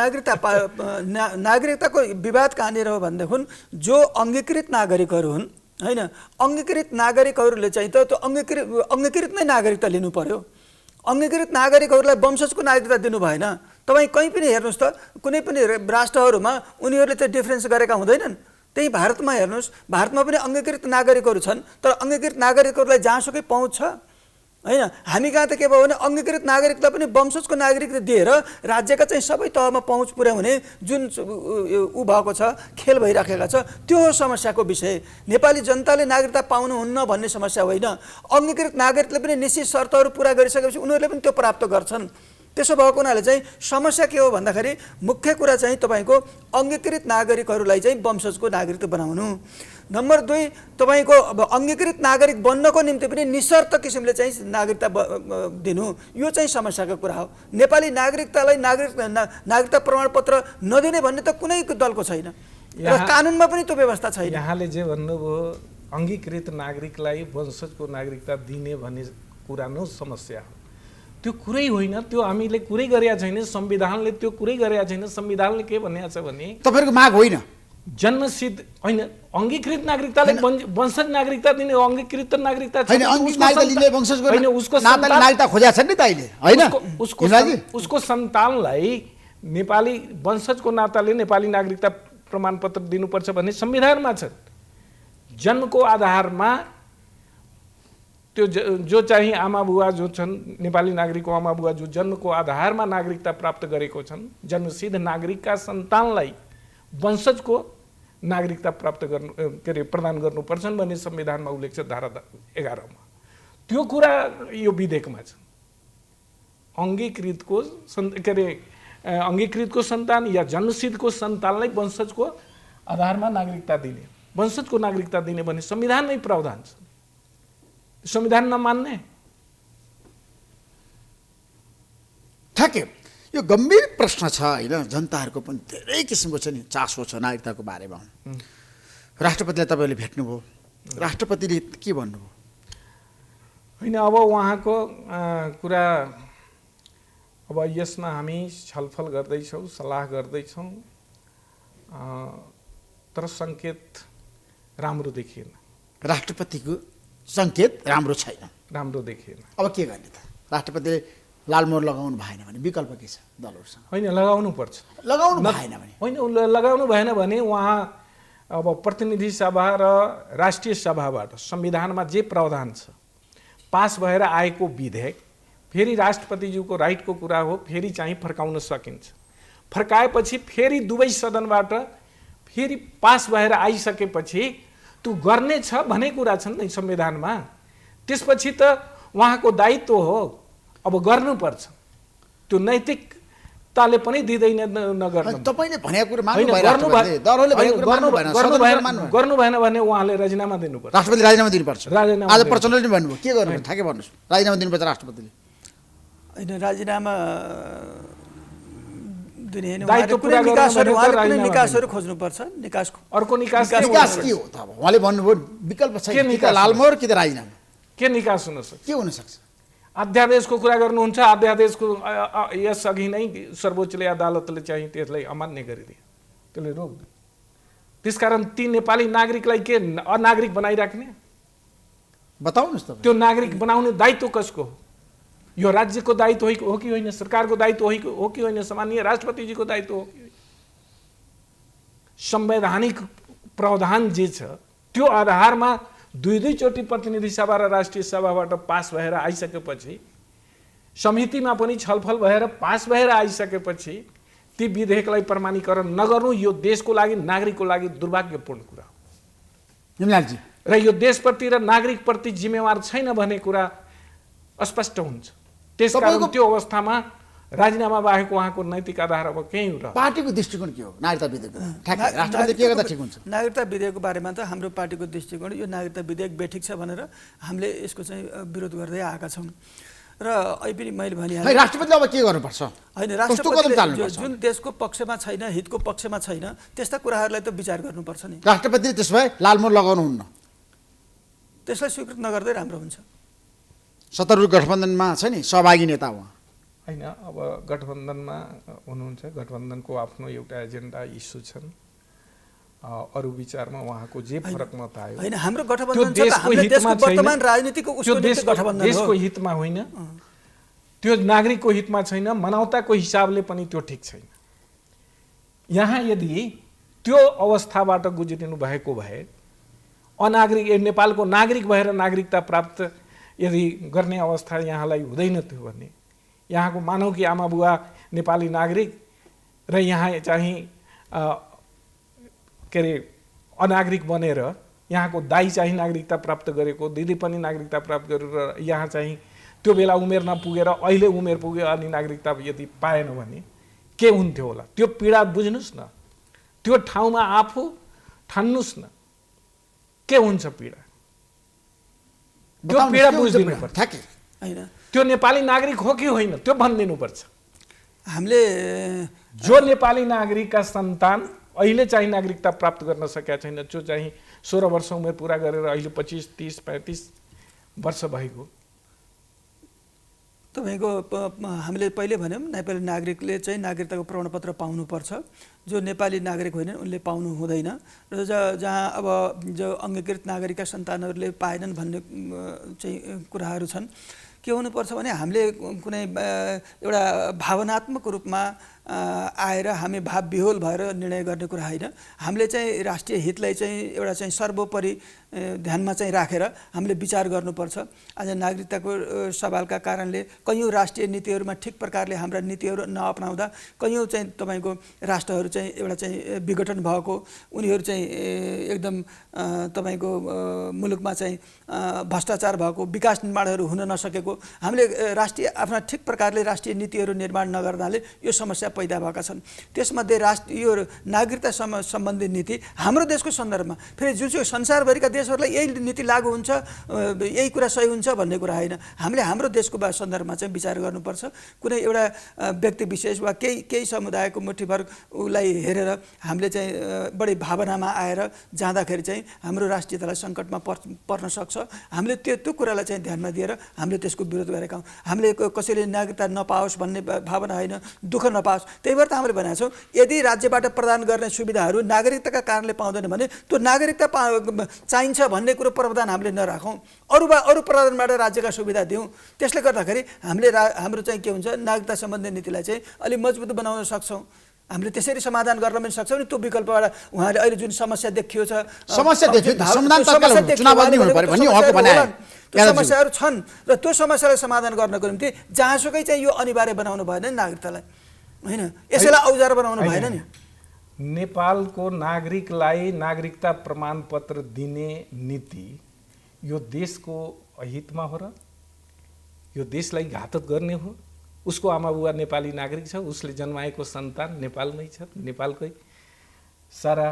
नागरिकताको विवाद कहाँनिर हो भनेदेखि जो अङ्गीकृत नागरिकहरू हुन्, होइन, अङ्गीकृत नागरिकहरूले चाहिँ त त्यो अङ्गीकृत नै नागरिकता लिनु पर्यो। अङ्गीकृत नागरिकहरूलाई वंशजको नागरिकता दिनु भएन। तपाईँ कहीँ पनि हेर्नुहोस् त, कुनै पनि राष्ट्रहरूमा उनीहरूले चाहिँ डिफ्रेन्स गरेका हुँदैनन्। त्यही भारतमा हेर्नुहोस्, भारतमा पनि अङ्गीकृत नागरिकहरू छन्, तर अङ्गीकृत नागरिकहरूलाई जहाँसुकै पहुँच छ। होइन, हामी कहाँ त के भयो भने अङ्गीकृत नागरिकलाई पनि वंशजको नागरिकता दिएर राज्यका चाहिँ सबै तहमा पहुँच पुर्याउने जुन ऊ भएको छ, खेल भइराखेका छ, त्यो हो समस्याको विषय। नेपाली जनताले नागरिकता पाउनुहुन्न भन्ने समस्या होइन। अङ्गीकृत नागरिकले पनि निश्चित शर्तहरू पुरा गरिसकेपछि उनीहरूले पनि त्यो प्राप्त गर्छन्। त्यसो भएको हुनाले चाहिँ समस्या के हो भन्दाखेरि मुख्य कुरा चाहिँ तपाईँको अङ्गीकृत नागरिकहरूलाई चाहिँ वंशजको नागरिकता बनाउनु। नम्बर 2, तपाईँको अब अङ्गीकृत नागरिक बन्नको निम्ति पनि निशर्त किसिमले चाहिँ नागरिकता दिनु, यो चाहिँ समस्याको कुरा हो। नेपाली नागरिकतालाई नागरिकता प्रमाणपत्र नदिने भन्ने त कुनै दलको छैन र कानुनमा पनि त्यो व्यवस्था छैन। यहाँले जे भन्नुभयो अङ्गीकृत नागरिकलाई वंशजको नागरिकता दिने भन्ने कुरा नै समस्या हो, त्यो कुरै होइन। त्यो हामीले कुरै गरेका छैन, संविधानले त्यो कुरै गरेका छैन। संविधानले के भनेको छ भने तपाईँहरूको माग होइन, जन्मसिद्ध होइन, अङ्गीकृत नागरिकताले वंशज नागरिकता दिने, अङ्गीकृत नागरिकता छैन, उसको नागरिकता खोजेका छन् नि त अहिले, होइन? उसको सन्तानलाई नेपाली वंशजको नाताले नेपाली नागरिकता प्रमाणपत्र दिनुपर्छ भन्ने संविधानमा छ। जन्मको आधारमा त्यो जो चाहिँ आमा बुवा जो छन्, नेपाली नागरिकको आमा बुवा जो जन्मको आधारमा नागरिकता प्राप्त गरेको छन्, जन्मसिद्ध नागरिकका सन्तानलाई वंशजको नागरिकता प्राप्त गर्नु के अरे प्रदान गर्नुपर्छन् भन्ने संविधानमा उल्लेख छ धारा 11 मा। त्यो कुरा यो विधेयकमा छ। अङ्गीकृतको के अरे अङ्गीकृतको सन्तान या जन्मसिद्धको सन्तानलाई वंशजको आधारमा नागरिकता दिने, वंशजको नागरिकता दिने भन्ने संविधानमै प्रावधान छ। संविधान नमान्ने ठ्याक्कै यो गम्भीर प्रश्न छ होइन। जनताहरूको पनि धेरै किसिमको छ नि चासो छ नागरिकताको बारेमा। राष्ट्रपतिलाई तपाईँले भेट्नुभयो, राष्ट्रपतिले के भन्नुभयो? होइन, अब उहाँको कुरा अब यसमा हामी छलफल गर्दैछौँ, सल्लाह गर्दैछौँ, तर सङ्केत राम्रो देखिएन। राष्ट्रपतिको सङ्केत राम्रो छैन। राम्रो देखिएन। अब के गर्ने त? राष्ट्रपतिले लालमोहर लगाउनु भएन भने विकल्प के छ दलहरुसँग? होइन, लगाउनु पर्छ। लगाउनु भएन भने होइन, लगाउनु भएन भने उहाँ अब प्रतिनिधि सभा र राष्ट्रिय सभाबाट संविधानमा जे प्रावधान छ पास भएर आएको विधेयक फेरि राष्ट्रपतिज्यूको राइटको कुरा हो, फेरि चाहिँ फर्काउन सकिन्छ। फर्काएपछि फेरि दुवै सदनबाट फेरि पास भएर आइसकेपछि त्यो गर्ने छ भन्ने कुरा छन् नि संविधानमा। त्यसपछि त उहाँको दायित्व हो, अब गर्नुपर्छ। त्यो नैतिकताले पनि दिँदैन नगर्नु। तपाईले भनेको कुरा मान्नु भएन, राष्ट्रपतिले दलहरुले भनेको कुरा मान्नु भएन, सदनले मान्नु भएन। गर्नु भएन भने उहाँले राजीनामा दिनुपर्छ। राष्ट्रपतिले राजीनामा दिनुपर्छ। राजीनामा आज प्रचण्डले भन्नुभयो, के गर्नु ठ्याक्कै भन्नुस्? राजीनामा दिनुपर्छ राष्ट्रपतिले। होइन, राजीनामा दिने हैन, दायित्व पुरा गर्नु निकासहरु खोज्नुपर्छ। निकासको अर्को निकास के हो त? अब उहाँले भन्नुभयो विकल्प छैन, कि त लालमोहर कि त राजीनामा। के निकास हुन सक्छ? के हुन सक्छ? अध्यादेशको कुरा गर्नुहुन्छ। अध्यादेशको यसअघि नै सर्वोच्च अदालतले चाहिँ त्यसलाई अमान्य गरिदियो, त्यसले रोकिदियो। त्यसकारण ती नेपाली नागरिकलाई के अनागरिक बनाइराख्ने? बताउनुस् त। त्यो नागरिक बनाउने दायित्व कसको हो? यो राज्यको दायित्व हो कि होइन? सरकारको दायित्व हो कि होइन? सामान्य राष्ट्रपतिजीको दायित्व हो कि? संवैधानिक प्रावधान जे छ त्यो आधारमा दुई-दुईचोटि प्रतिनिधि सभा र राष्ट्रिय सभाबाट पास भएर आइसकेपछि, समितिमा पनि छलफल भएर पास भएर आइसकेपछि ती विधेयकलाई प्रमाणीकरण नगर्नु यो देशको लागि, नागरिकको लागि दुर्भाग्यपूर्ण कुरा हो। निमलालजी, र यो देशप्रति र नागरिकप्रति जिम्मेवार छैन भन्ने कुरा स्पष्ट हुन्छ। त्यसकारण त्यो अवस्थामा राजीनामा बाहेक उहाँको नैतिक आधार अब केही हो र? पार्टीको दृष्टिकोण के हो नागरिकता विधेयकको? ठ्याक्कै राष्ट्रपतिले के गर्दा ठिक हुन्छ? नागरिकता विधेयकको बारेमा त हाम्रो पार्टीको दृष्टिकोण यो नागरिकता विधेयक बेठिक छ भनेर हामीले यसको चाहिँ विरोध गर्दै आएका छौँ। र अहिले पनि मैले भनिहालेँ, राष्ट्रपतिले अब के गर्नुपर्छ? होइन, राष्ट्रपतिले जुन देशको पक्षमा छैन, हितको पक्षमा छैन, त्यस्ता कुराहरूलाई त विचार गर्नुपर्छ नि। राष्ट्रपतिले त्यसो भए लालमोहर लगाउनुहुन्न, त्यसलाई स्वीकृत नगर्दै राम्रो हुन्छ। सत्तारूढ गठबन्धनमा छ नि सहभागी नेता उहाँ होइन। अब गठबन्धनमा हुनुहुन्छ, गठबन्धनको आफ्नो एउटा एजेन्डा इस्यु छन्, अरू विचारमा उहाँको जे फरक मत आयो होइन। हाम्रो गठबन्धन छ त हामीले देशको वर्तमान राजनीतिको उसको गठबन्धन हो, देशको हितमा होइन, त्यो नागरिकको हितमा छैन, मानवताको हिसाबले पनि त्यो ठिक छैन। यहाँ यदि त्यो अवस्थाबाट गुज्रिनु भएको भए अनागरिक नेपालको नागरिक भएर नागरिकता प्राप्त यदि गर्ने अवस्था यहाँलाई हुँदैन थियो भने, यहाँको मानव कि आमा बुवा नेपाली नागरिक र यहाँ चाहिँ के अरे अनागरिक बनेर यहाँको दाइ चाहिँ नागरिकता प्राप्त गरेको, दिदी पनि नागरिकता प्राप्त गरेर यहाँ चाहिँ त्यो बेला उमेर नपुगेर अहिले उमेर पुग्यो अनि नागरिकता यदि पाएन भने के हुन्थ्यो होला? त्यो पीडा बुझ्नुहोस् न, त्यो ठाउँमा आफू ठान्नुहोस् न के हुन्छ पीडा। त्यो पीडा बुझिदिनु पर्छ। होइन, त्यो नेपाली नागरिक हो कि होइन त्यो भनिदिनुपर्छ। हामीले जो नेपाली नागरिकका सन्तान अहिले चाहिँ नागरिकता प्राप्त गर्न सकेका छैन, जो चाहिँ 16 वर्ष उमेर पुरा गरेर अहिले 25, 30, 35 वर्ष भएको, तपाईँको हामीले पहिले भन्यौँ नेपाली नागरिकले चाहिँ नागरिकताको प्रमाणपत्र पाउनुपर्छ। जो नेपाली नागरिक होइनन् उनले पाउनु हुँदैन। र जहाँ अब जो अङ्गीकृत नागरिकका सन्तानहरूले पाएनन् भन्ने चाहिँ कुराहरू छन्। के हुनुपर्छ भने हामीले कुनै एउटा भावनात्मक रूपमा आएर हामी भाव विह्वल भएर निर्णय गर्ने कुरा होइन। हामीले चाहिँ राष्ट्रिय हितलाई चाहिँ एउटा चाहिँ सर्वोपरि ध्यानमा चाहिँ राखेर हामीले विचार गर्नुपर्छ। आज नागरिकताको सवालका कारणले कैयौँ राष्ट्रिय नीतिहरूमा ठिक प्रकारले हाम्रा नीतिहरू नअपनाउँदा कैयौँ चाहिँ तपाईँको राष्ट्रहरू चाहिँ एउटा चाहिँ विघटन भएको, उनीहरू चाहिँ एकदम तपाईँको मुलुकमा चाहिँ भ्रष्टाचार भएको, विकास निर्माणहरू हुन नसकेको, हामीले राष्ट्रिय आफ्ना ठिक प्रकारले राष्ट्रिय नीतिहरू निर्माण नगर्नाले यो समस्या पैदा भएका छन्। त्यसमध्ये यो नागरिकता सम्बन्धी नीति हाम्रो देशको सन्दर्भमा फेरि जुनसुकै संसारभरिका देशहरूलाई यही नीति लागू हुन्छ, यही कुरा सही हुन्छ भन्ने कुरा होइन। हामीले हाम्रो देशको सन्दर्भमा चाहिँ विचार गर्नुपर्छ। कुनै एउटा व्यक्ति विशेष वा केही समुदायको मुठीभर उसलाई हेरेर हामीले चाहिँ बढी भावनामा आएर जाँदाखेरि चाहिँ हाम्रो राष्ट्रियतालाई सङ्कटमा पर्न सक्छ। हामीले त्यो कुरालाई चाहिँ ध्यानमा दिएर हामीले त्यसको विरोध गरेका हौँ। हामीले कसैले नागरिकता नपाओस् भन्ने भावना होइन, दुःख नपाओस्, त्यही भएर त हामीले भनेका छौँ यदि राज्यबाट प्रदान गर्ने सुविधाहरू नागरिकताका कारणले पाउँदैन भने त्यो नागरिकता चाहिन्छ भन्ने कुरो प्रावधान हामीले नराखौँ, अरू प्रावधानबाट राज्यका सुविधा दिउँ। त्यसले गर्दाखेरि हामीले हाम्रो चाहिँ के हुन्छ, नागरिकता सम्बन्धी नीतिलाई चाहिँ अलिक मजबुत बनाउन सक्छौँ। हामीले त्यसरी समाधान गर्न पनि सक्छौँ नि। त्यो विकल्पबाट उहाँले अहिले जुन समस्या देखियो छ, त्यो समस्याहरू छन् र त्यो समस्यालाई समाधान गर्नको निम्ति जहाँसुकै चाहिँ यो अनिवार्य बनाउनु भएन नि नागरिकतालाई, होइन? यसैलाई औजार बनाउनु भएन नि। नेपालको नागरिकलाई नागरिकता प्रमाणपत्र दिने नीति यो देशको अहितमा हो र यो देशलाई घातक गर्ने हो? उसको आमा बुबा नेपाली नागरिक छ, उसले जन्माएको सन्तान नेपालमै छ, नेपालकै सारा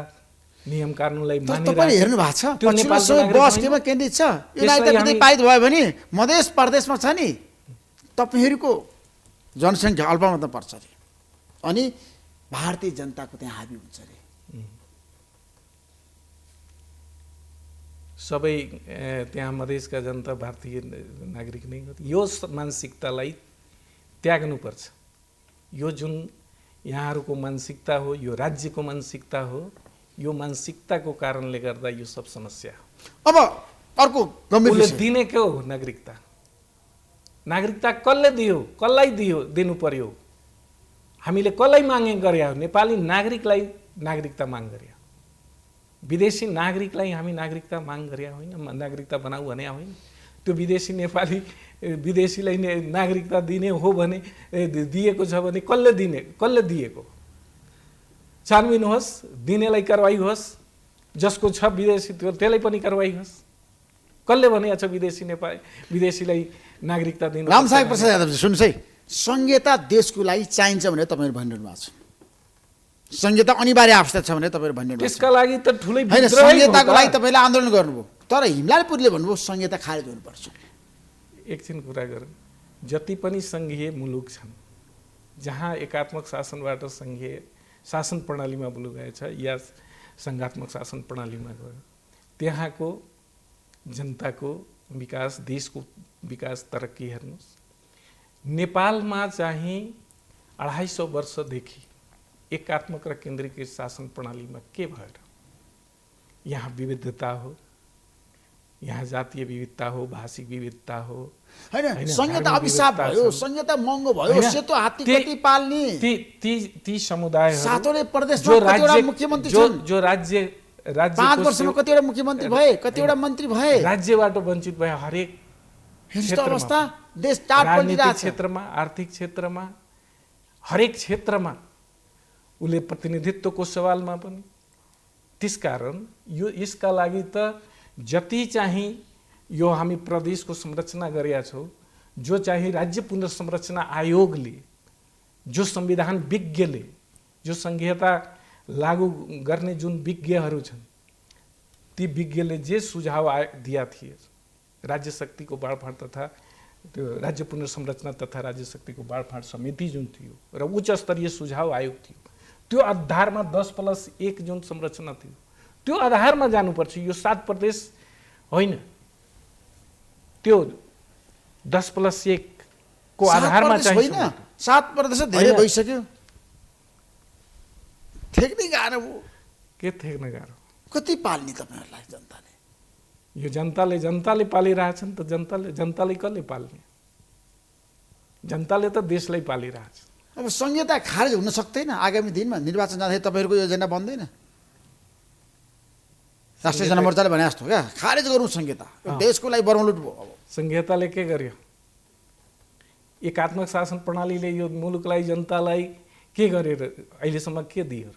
नियम कानुनलाई मानिरहेको छ। हेर्नु भएको छ बस केमा केन्द्रित छ, युनाइटेड पारित भयो भने मधेस प्रदेशमा छ नि, तपाईँहरूको जनसङ्ख्या अल्पमतमा पर्छ अरे, अनि भारतीय जनताको त्यहाँ हाबी हुन्छ अरे। सबै त्यहाँ मधेसका जनता भारतीय नागरिक नै हो। यो मानसिकतालाई त्याग्नुपर्छ। यो जुन यहाँहरूको मानसिकता हो, यो राज्यको मानसिकता हो, यो मानसिकताको कारणले गर्दा यो सब समस्या हो। अब अर्को गम्भीर विषय दिने के हो नागरिकता? नागरिकता कसले दियो, कसलाई दिनु पर्यो? हामीले कसलाई मागे गरे हो? नेपाली नागरिकलाई नागरिकता माग गरे। विदेशी नागरिकलाई हामी नागरिकता माग गरे होइन, नागरिकता बनाऊ भने होइन। त्यो विदेशी नेपाली विदेशीलाई नागरिकता दिने हो भने दिएको छ भने कसले दिएको? छानबिन होस्, दिनेलाई कारवाही होस्, जसको छ विदेशी त्यसलाई पनि कारवाही होस्। कसले भनेको छ विदेशीलाई नागरिकता दिनु? रामसागर प्रसाद यादवजी सुन्नुहोस् है, संहिता देशको लागि चाहिन्छ भनेर तपाईँहरू भनिरहनु भएको छ। संहिता अनिवार्य आवश्यक छ भनेर तपाईँहरू भनिरहनु भएको छ। त्यसका लागि त ठुलै होइन, संहिताको लागि तपाईँले आन्दोलन गर्नुभयो, तर हिमलालपुरीले भन्नुभयो संहिता खारेज हुनुपर्छ। एकछिन कुरा गरौँ। जति पनि सङ्घीय मुलुक छन् जहाँ एकात्मक शासनबाट सङ्घीय शासन प्रणालीमा मुलुक गएछ या सङ्घात्मक शासन प्रणालीमा गयो, त्यहाँको जनताको विकास, देशको विकास, तरक्की हेर्नुहोस्। नेपालमा चाहिँ 250 वर्षदेखि एकात्मक र केन्द्रीकृत शासन प्रणालीमा के भएर यहाँ विविधता हो, यहाँ जातीय विविधता हो, भाषिक विविधता हो, हैन? संहिता अभिशाप भयो, संहिता महँगो भयो, सेतो हात्ती कति पाल्ने ती समुदायहरू, सातवटै प्रदेशमा कतिवटा मुख्यमन्त्री छन्, जो राज्य 5 वर्षमा कतिवटा मुख्यमन्त्री भए, कतिवटा मन्त्री भए, राज्यबाट वञ्चित भए। हरेक अवस्था देश टाट राजनीतिक क्षेत्रमा, आर्थिक क्षेत्रमा, हरेक क्षेत्रमा उसले प्रतिनिधित्वको सवालमा पनि। त्यसकारण यो यसका लागि त जति चाहिँ यो हामी प्रदेशको संरचना गरेका छौँ, जो चाहिँ राज्य पुनर्संरचना आयोगले, जो संविधान विज्ञले, जो संघीयता लागू गर्ने जुन विज्ञहरू छन्, ती विज्ञले जे सुझाव दिया थिए, राज्य शक्तिको बाँडफाँड तथा त्यो राज्य पुनर्संरचना तथा राज्य शक्तिको बाँडफाँड समिति जुन थियो र उच्च स्तरीय सुझाव आयोग थियो, त्यो आधारमा 10+1 जुन संरचना थियो, त्यो आधारमा जानुपर्छ। यो 7 प्रदेश होइन, त्यो 10+1 को आधारमा चाहिँ 7 प्रदेश धेरै भइसक्यो। ठेक्नै गाह्रो हो। के ठेक्न गाह्रो? कति पाल्ने तपाईँहरूलाई जनताले? यो जनताले पालिरहेछन् त जनताले कसले पाल्ने? जनताले त देशलाई पालिरहेछ। अब संहिता खारेज हुन सक्दैन। आगामी दिनमा निर्वाचन जाँदाखेरि तपाईँहरूको एजेन्डा बन्दैन? राष्ट्रिय जनमोर्चाले भने जस्तो क्या, खारेज गर्नु संहिता, देशको लागि बरौलुट भयो। अब संहिताले के गर्यो? एकात्मक शासन प्रणालीले यो मुलुकलाई, जनतालाई के गरेर अहिलेसम्म के दियो?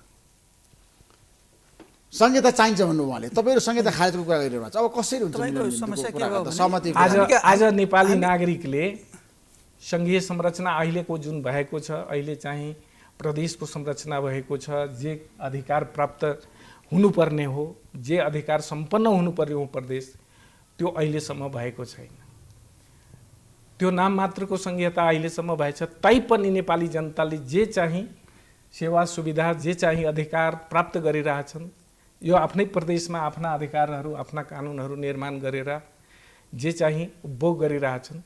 संहिता चाहिन्छ भन्नु उहाँले, तपाईँहरू संहिता खारेजको कुरा गरिरहनु भएको छ। अब कसरी हुन्छ समस्या के हो? सहमति आज नेपाली नागरिकले सङ्घीय संरचना अहिलेको जुन भएको छ, अहिले चाहिँ प्रदेशको संरचना भएको छ, जे अधिकार प्राप्त हुनुपर्ने हो, जे अधिकार सम्पन्न हुनुपर्ने हो प्रदेश, त्यो अहिलेसम्म भएको छैन। त्यो नाम मात्रको संहिता अहिलेसम्म भएछ। तैपनि नेपाली जनताले जे चाहिँ सेवा सुविधा, जे चाहिँ अधिकार प्राप्त गरिरहेछन्, यो आफ्नै प्रदेशमा आफ्ना अधिकारहरू, आफ्ना कानुनहरू निर्माण गरेर जे चाहिँ उपभोग गरिरहेछन्,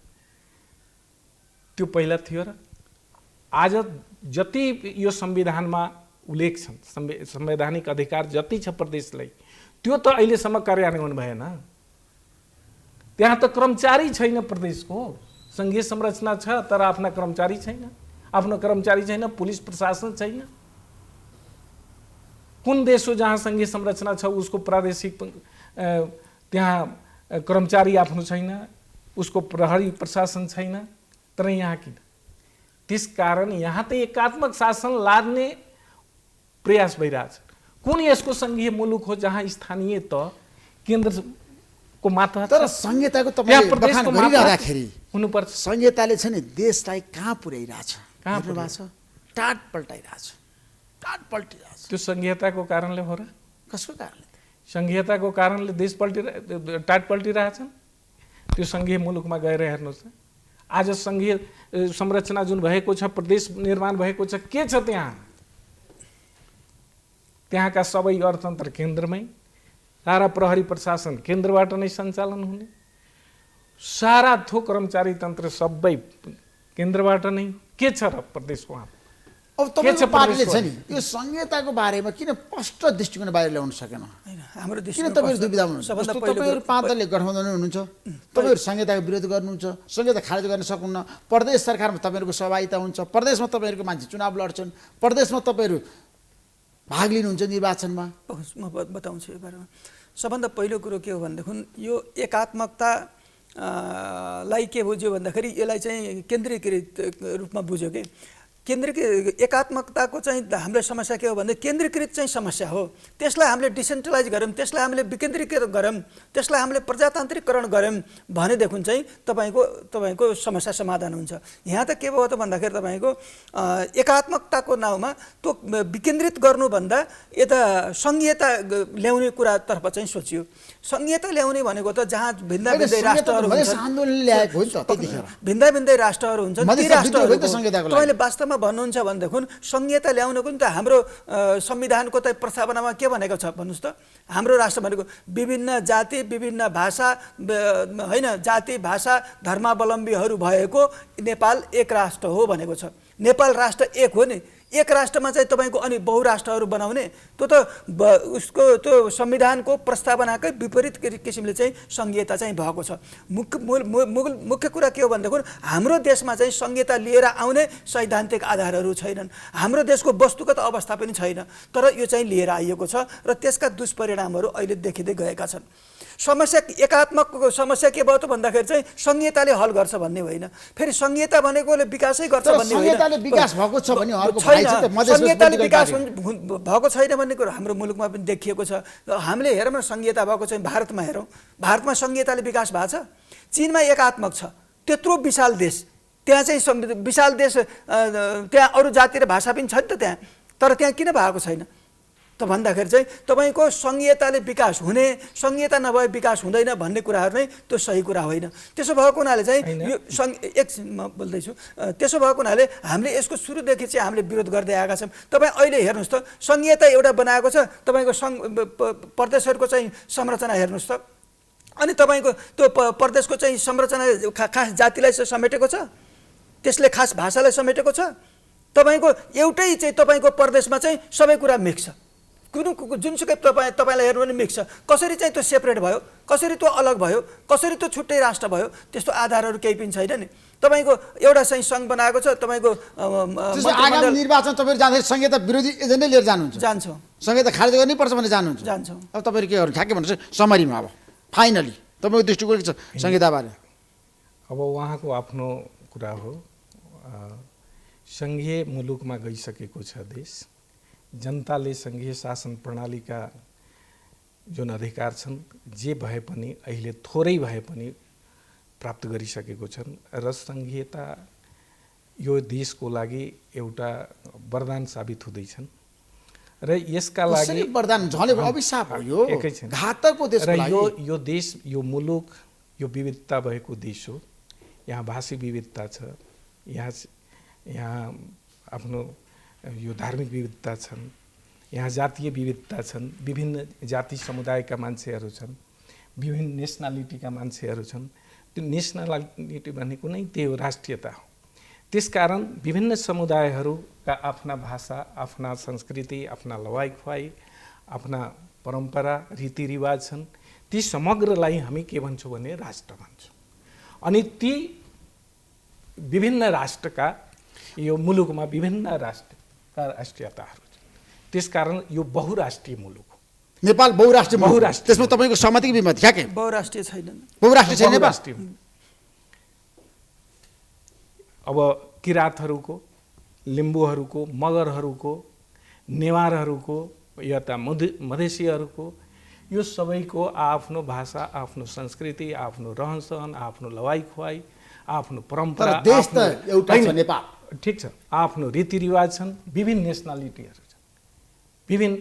त्यो पहिला थियो र आज जति यो संविधानमा उल्लेख छन्, संवैधानिक अधिकार जति छ प्रदेशलाई, त्यो त अहिलेसम्म कार्यान्वयन भएन। त्यहाँ त कर्मचारी छैन प्रदेशको, सङ्घीय संरचना छ तर आफ्ना कर्मचारी छैन, आफ्नो कर्मचारी छैन, पुलिस प्रशासन छैन। कुन देश हो जहाँ सङ्घीय संरचना छ उसको प्रादेशिक त्यहाँ कर्मचारी आफ्नो छैन, उसको प्रहरी प्रशासन छैन, तर यहाँ किन? त्यसकारण यहाँ त एकात्मक शासन लाद्ने प्रयास भइरहेछ। कुन यसको सङ्घीय मुलुक हो जहाँ स्थानीय त केन्द्रको मात्र तर संहिताको तपाईले बखान गरिरहँदाखेरि हुनुपर्छ। संहिताले छ नि देशलाई कहाँ पुर्याइरहेछ, कहाँ पुर्याइछ, टाट पल्टाइरहेछ, टाट पल्टिरहेछ। त्यो संहिताको कारणले हो र? कसको कारणले? संघीयताको कारणले देश टाट पल्टिरहेछन्। त्यो सङ्घीय मुलुकमा गएर हेर्नुहोस्, आज सङ्घीय संरचना जुन भएको छ, प्रदेश निर्माण भएको छ, के छ त्यहाँ? त्यहाँका सबै अर्थतन्त्र केन्द्रमै, सारा प्रहरी प्रशासन केन्द्रबाट नै सञ्चालन हुने, सारा थोक कर्मचारी तन्त्र सबै केन्द्रबाट नै। के छ र प्रदेशको? अब तपाईँको पार्टीले छ नि यो संहिताको बारेमा किन स्पष्ट दृष्टिकोण बाहिर ल्याउन सकेन? हाम्रो किन तपाईँहरू दुविधा हुनुहुन्छ? तपाईँहरू 5 दलले गठबन्धन हुनुहुन्छ, तपाईँहरू संहिताको विरोध गर्नुहुन्छ, संहिता खारेज गर्न सक्नुहुन्न, प्रदेश सरकारमा तपाईँहरूको सहभागिता हुन्छ, प्रदेशमा तपाईँहरूको मान्छे चुनाव लड्छन्, प्रदेशमा तपाईँहरू भाग लिनुहुन्छ निर्वाचनमा। म बताउँछु यो बारेमा। सबभन्दा पहिलो कुरो के हो भनेदेखि यो एकात्मकता लाई के बुझ्यो भन्दाखेरि यसलाई चाहिँ केन्द्रीकृत रूपमा बुझ्यो कि एकात्मकताको चाहिँ हाम्रो समस्या के हो भन्दा केन्द्रीकृत चाहिँ समस्या हो। त्यसलाई हामीले डिसेन्ट्रलाइज गरौँ, त्यसलाई हामीले विकेन्द्रीकृत गरौँ, त्यसलाई हामीले प्रजातान्त्रिकरण गरौँ भनेदेखि चाहिँ तपाईँको समस्या समाधान हुन्छ। यहाँ त के भयो त भन्दाखेरि तपाईँको एकात्मकताको नाउँमा त्यो विकेन्द्रित गर्नुभन्दा यता संघीयता ल्याउने कुरातर्फ चाहिँ सोचियो। संघीयता ल्याउने भनेको त जहाँ भिन्दा भिन्दै राष्ट्रहरू राष्ट्रहरू हुन्छन्, ती राष्ट्रहरूको तपाईँले वास्तवमा भन्नुहुन्छ भनेदेखि संघीयता ल्याउनको नि त हाम्रो संविधानको त प्रस्तावनामा के भनेको छ भन्नुहोस् त? हाम्रो राष्ट्र भनेको विभिन्न जाति, विभिन्न भाषा, होइन, जाति भाषा धर्मावलम्बीहरू भएको नेपाल एक राष्ट्र हो भनेको छ। नेपाल राष्ट्र एक हो नि, एक राष्ट्रमा चाहिँ तपाईँको अनि बहुराष्ट्रहरू बनाउने, त्यो त उसको त्यो संविधानको प्रस्तावनाकै विपरीत किसिमले चाहिँ संघीयता चाहिँ भएको छ। मुख्य कुरा के हो भनेदेखि हाम्रो देशमा चाहिँ संघीयता लिएर आउने सैद्धान्तिक आधारहरू छैनन्, हाम्रो देशको वस्तुगत अवस्था पनि छैन, तर यो चाहिँ लिएर आइएको छ र त्यसका दुष्परिणामहरू अहिले देखिँदै गएका छन्। समस्या एकात्मकको समस्या के भयो त भन्दाखेरि चाहिँ संघीयताले हल गर्छ भन्ने होइन, फेरि संघीयता भनेकोले विकासै गर्छ भन्ने होइन। संघीयताले विकास भएको छ भने संघीयताले विकास भएको छैन भन्ने कुरो हाम्रो मुलुकमा पनि देखिएको छ। हामीले हेरौँ न संघीयता भएको चाहिँ भारतमा हेरौँ, भारतमा संघीयताले विकास भएको छ। चीनमा एकात्मक छ, त्यत्रो विशाल देश, त्यहाँ चाहिँ विशाल देश, त्यहाँ अरू जाति र भाषा पनि छ नि त त्यहाँ, तर त्यहाँ किन भएको छैन त भन्दाखेरि चाहिँ तपाईँको संघीयताले विकास हुने, संघीयता नभए विकास हुँदैन भन्ने कुराहरू नै त्यो सही कुरा होइन। त्यसो भएको हुनाले चाहिँ यो म बोल्दैछु, त्यसो भएको हुनाले हामीले यसको सुरुदेखि चाहिँ हामीले विरोध गर्दै आएका छौँ। तपाईँ अहिले हेर्नुहोस् त संघीयता एउटा बनाएको छ, तपाईँको प्रदेशहरूको चाहिँ संरचना हेर्नुहोस् त, अनि तपाईँको त्यो प्रदेशको चाहिँ संरचना खास जातिलाई समेटेको छ, त्यसले खास भाषालाई समेटेको छ। तपाईँको एउटै चाहिँ तपाईँको प्रदेशमा चाहिँ सबै कुरा मिक्स छ, जुनसुकै तपाईँलाई हेर्नु भने मिक्स छ। कसरी चाहिँ त्यो सेपरेट भयो, कसरी त्यो अलग भयो, कसरी त्यो छुट्टै राष्ट्र भयो, त्यस्तो आधारहरू केही पनि छैन नि। तपाईँको एउटा चाहिँ सङ्घ बनाएको छ, तपाईँको आगामी निर्वाचन तपाईँहरू जाँदाखेरि संहिता विरोधी एजेन्डै लिएर जानुहुन्छ? जान्छौँ। संहिता खारेज गर्नै पर्छ भने जानुहुन्छ? जान्छौँ। अब तपाईँहरू के गर्नु ठ्याक्कै भन्नुहोस् समरीमा, अब फाइनली तपाईँको दृष्टिकोण के छ संहिताबारे? अब उहाँको आफ्नो कुरा हो, सङ्घीय मुलुकमा गइसकेको छ देश, जनताले सङ्घीय शासन प्रणालीका जुन अधिकार छन् जे भए पनि अहिले थोरै भए पनि प्राप्त गरिसकेको छन् र सङ्घीयता यो देशको लागि एउटा वरदान साबित हुँदैछन् र यसका लागि वरदान झले अभिशाप हो यो, एकैछिन घातक हो देशको लागि। यो देश, यो मुलुक, यो विविधता भएको देश हो। यहाँ भाषिक विविधता छ, यहाँ आफ्नो यो धार्मिक विविधता छन्, यहाँ जातीय विविधता छन्, विभिन्न जाति समुदायका मान्छेहरू छन्, विभिन्न नेसनालिटीका मान्छेहरू छन्। त्यो नेसनालिटी भनेको नै त्यही हो, राष्ट्रियता हो। त्यसकारण विभिन्न समुदायहरूका आफ्ना भाषा, आफ्ना संस्कृति, आफ्ना लवाइ खुवाइ, आफ्ना परम्परा, रीतिरिवाज छन्। ती समग्रलाई हामी के भन्छौँ भने राष्ट्र भन्छौँ। अनि ती विभिन्न राष्ट्रका यो मुलुकमा विभिन्न राष्ट्रका राष्ट्रियताहरू छन्। त्यसकारण यो बहुराष्ट्रिय मुलुक हो। नेपाल बहुराष्ट्रिय त्यसमा तपाईँको सहमति कि विमत ठ्याक्कै? बहुराष्ट्रिय छैन। बहुराष्ट्रिय छैन नेपाल। अब किराँतहरूको, लिम्बूहरूको, मगरहरूको, नेवारहरूको, यता मधेसीहरूको, यो सबैको आफ्नो भाषा, आफ्नो संस्कृति, आफ्नो रहनसहन, आफ्नो लवाइ खुवाइ, आफ्नो परम्परा, देश त एउटा छ नेपाल। ठिक छ, आफ्नो रीतिरिवाज छन्, विभिन्न नेसनालिटीहरू छन्, विभिन्न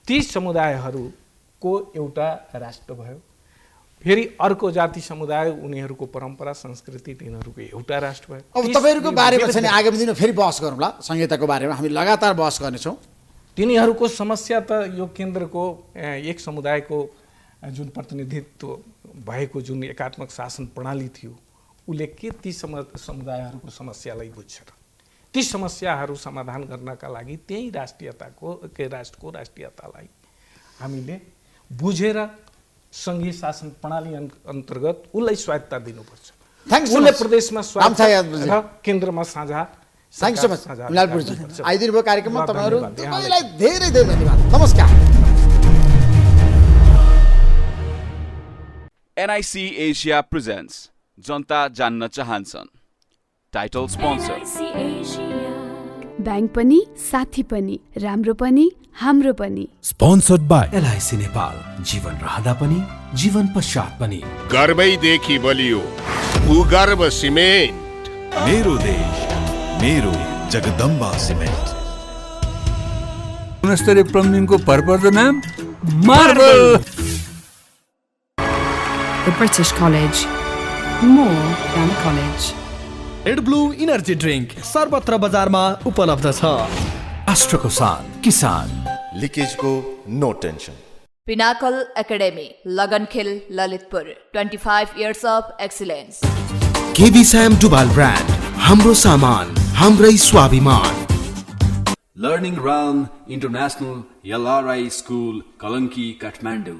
ती समुदायहरूको एउटा राष्ट्र भयो। फेरि अर्को जाति समुदाय, उनीहरूको परम्परा, संस्कृति, तिनीहरूको एउटा राष्ट्र भयो। अब तपाईँहरूको बारेमा चाहिँ आगामी दिनमा फेरि बहस गरौँला। संहिताको बारेमा हामी लगातार बहस गर्नेछौँ। तिनीहरूको समस्या त यो केन्द्रको एक समुदायको जुन प्रतिनिधित्व भएको जुन एकात्मक शासन प्रणाली थियो, उसले के ती समुदायहरूको समस्यालाई बुझ्छ र ती समस्याहरू समाधान गर्नका लागि त्यही राष्ट्रको राष्ट्रियतालाई हामीले बुझेर सङ्घीय शासन प्रणाली अन्तर्गत उसलाई स्वायत्ता दिनुपर्छ। उसले प्रदेशमा स्वायत्ता र केन्द्रमा साझा। थ्याङ्क सो मच मिलालपुरजी, आइदिनु भयो कार्यक्रममा। तपाईँहरू सबैलाई धेरै धेरै धन्यवाद। नमस्कार। NIC Asia presents जनता जान्न चाहन्छन्। टाइटल स्पोन्सर ब्याङ्क पनि, साथी पनि, राम्रो पनि, हाम्रो पनि। स्पोन्सर्ड बाई LIC नेपाल, जीवन रहँदा पनि जीवन पश्चात पनि। गर्वैदेखि बलियो भूगर्भ सिमेन्ट। मेरो देश मेरो जगदम्बा सिमेन्ट। गुणस्तरीय प्लम्बिङको भरपर्दो नाम Marble. The British College. More than a college. Red Blue energy drink सर्वत्र बजारमा उपलब्ध छ। राष्ट्रको शान, किसान। लिकेजको no tension. Pinnacle Academy, Lagankhil, Lalitpur. 25 years of excellence. KB सैम डुभाल ब्रान्ड, हाम्रो सामान, हाम्रै स्वाभिमान। Learning Realm International LRI School, Kalanki, Kathmandu.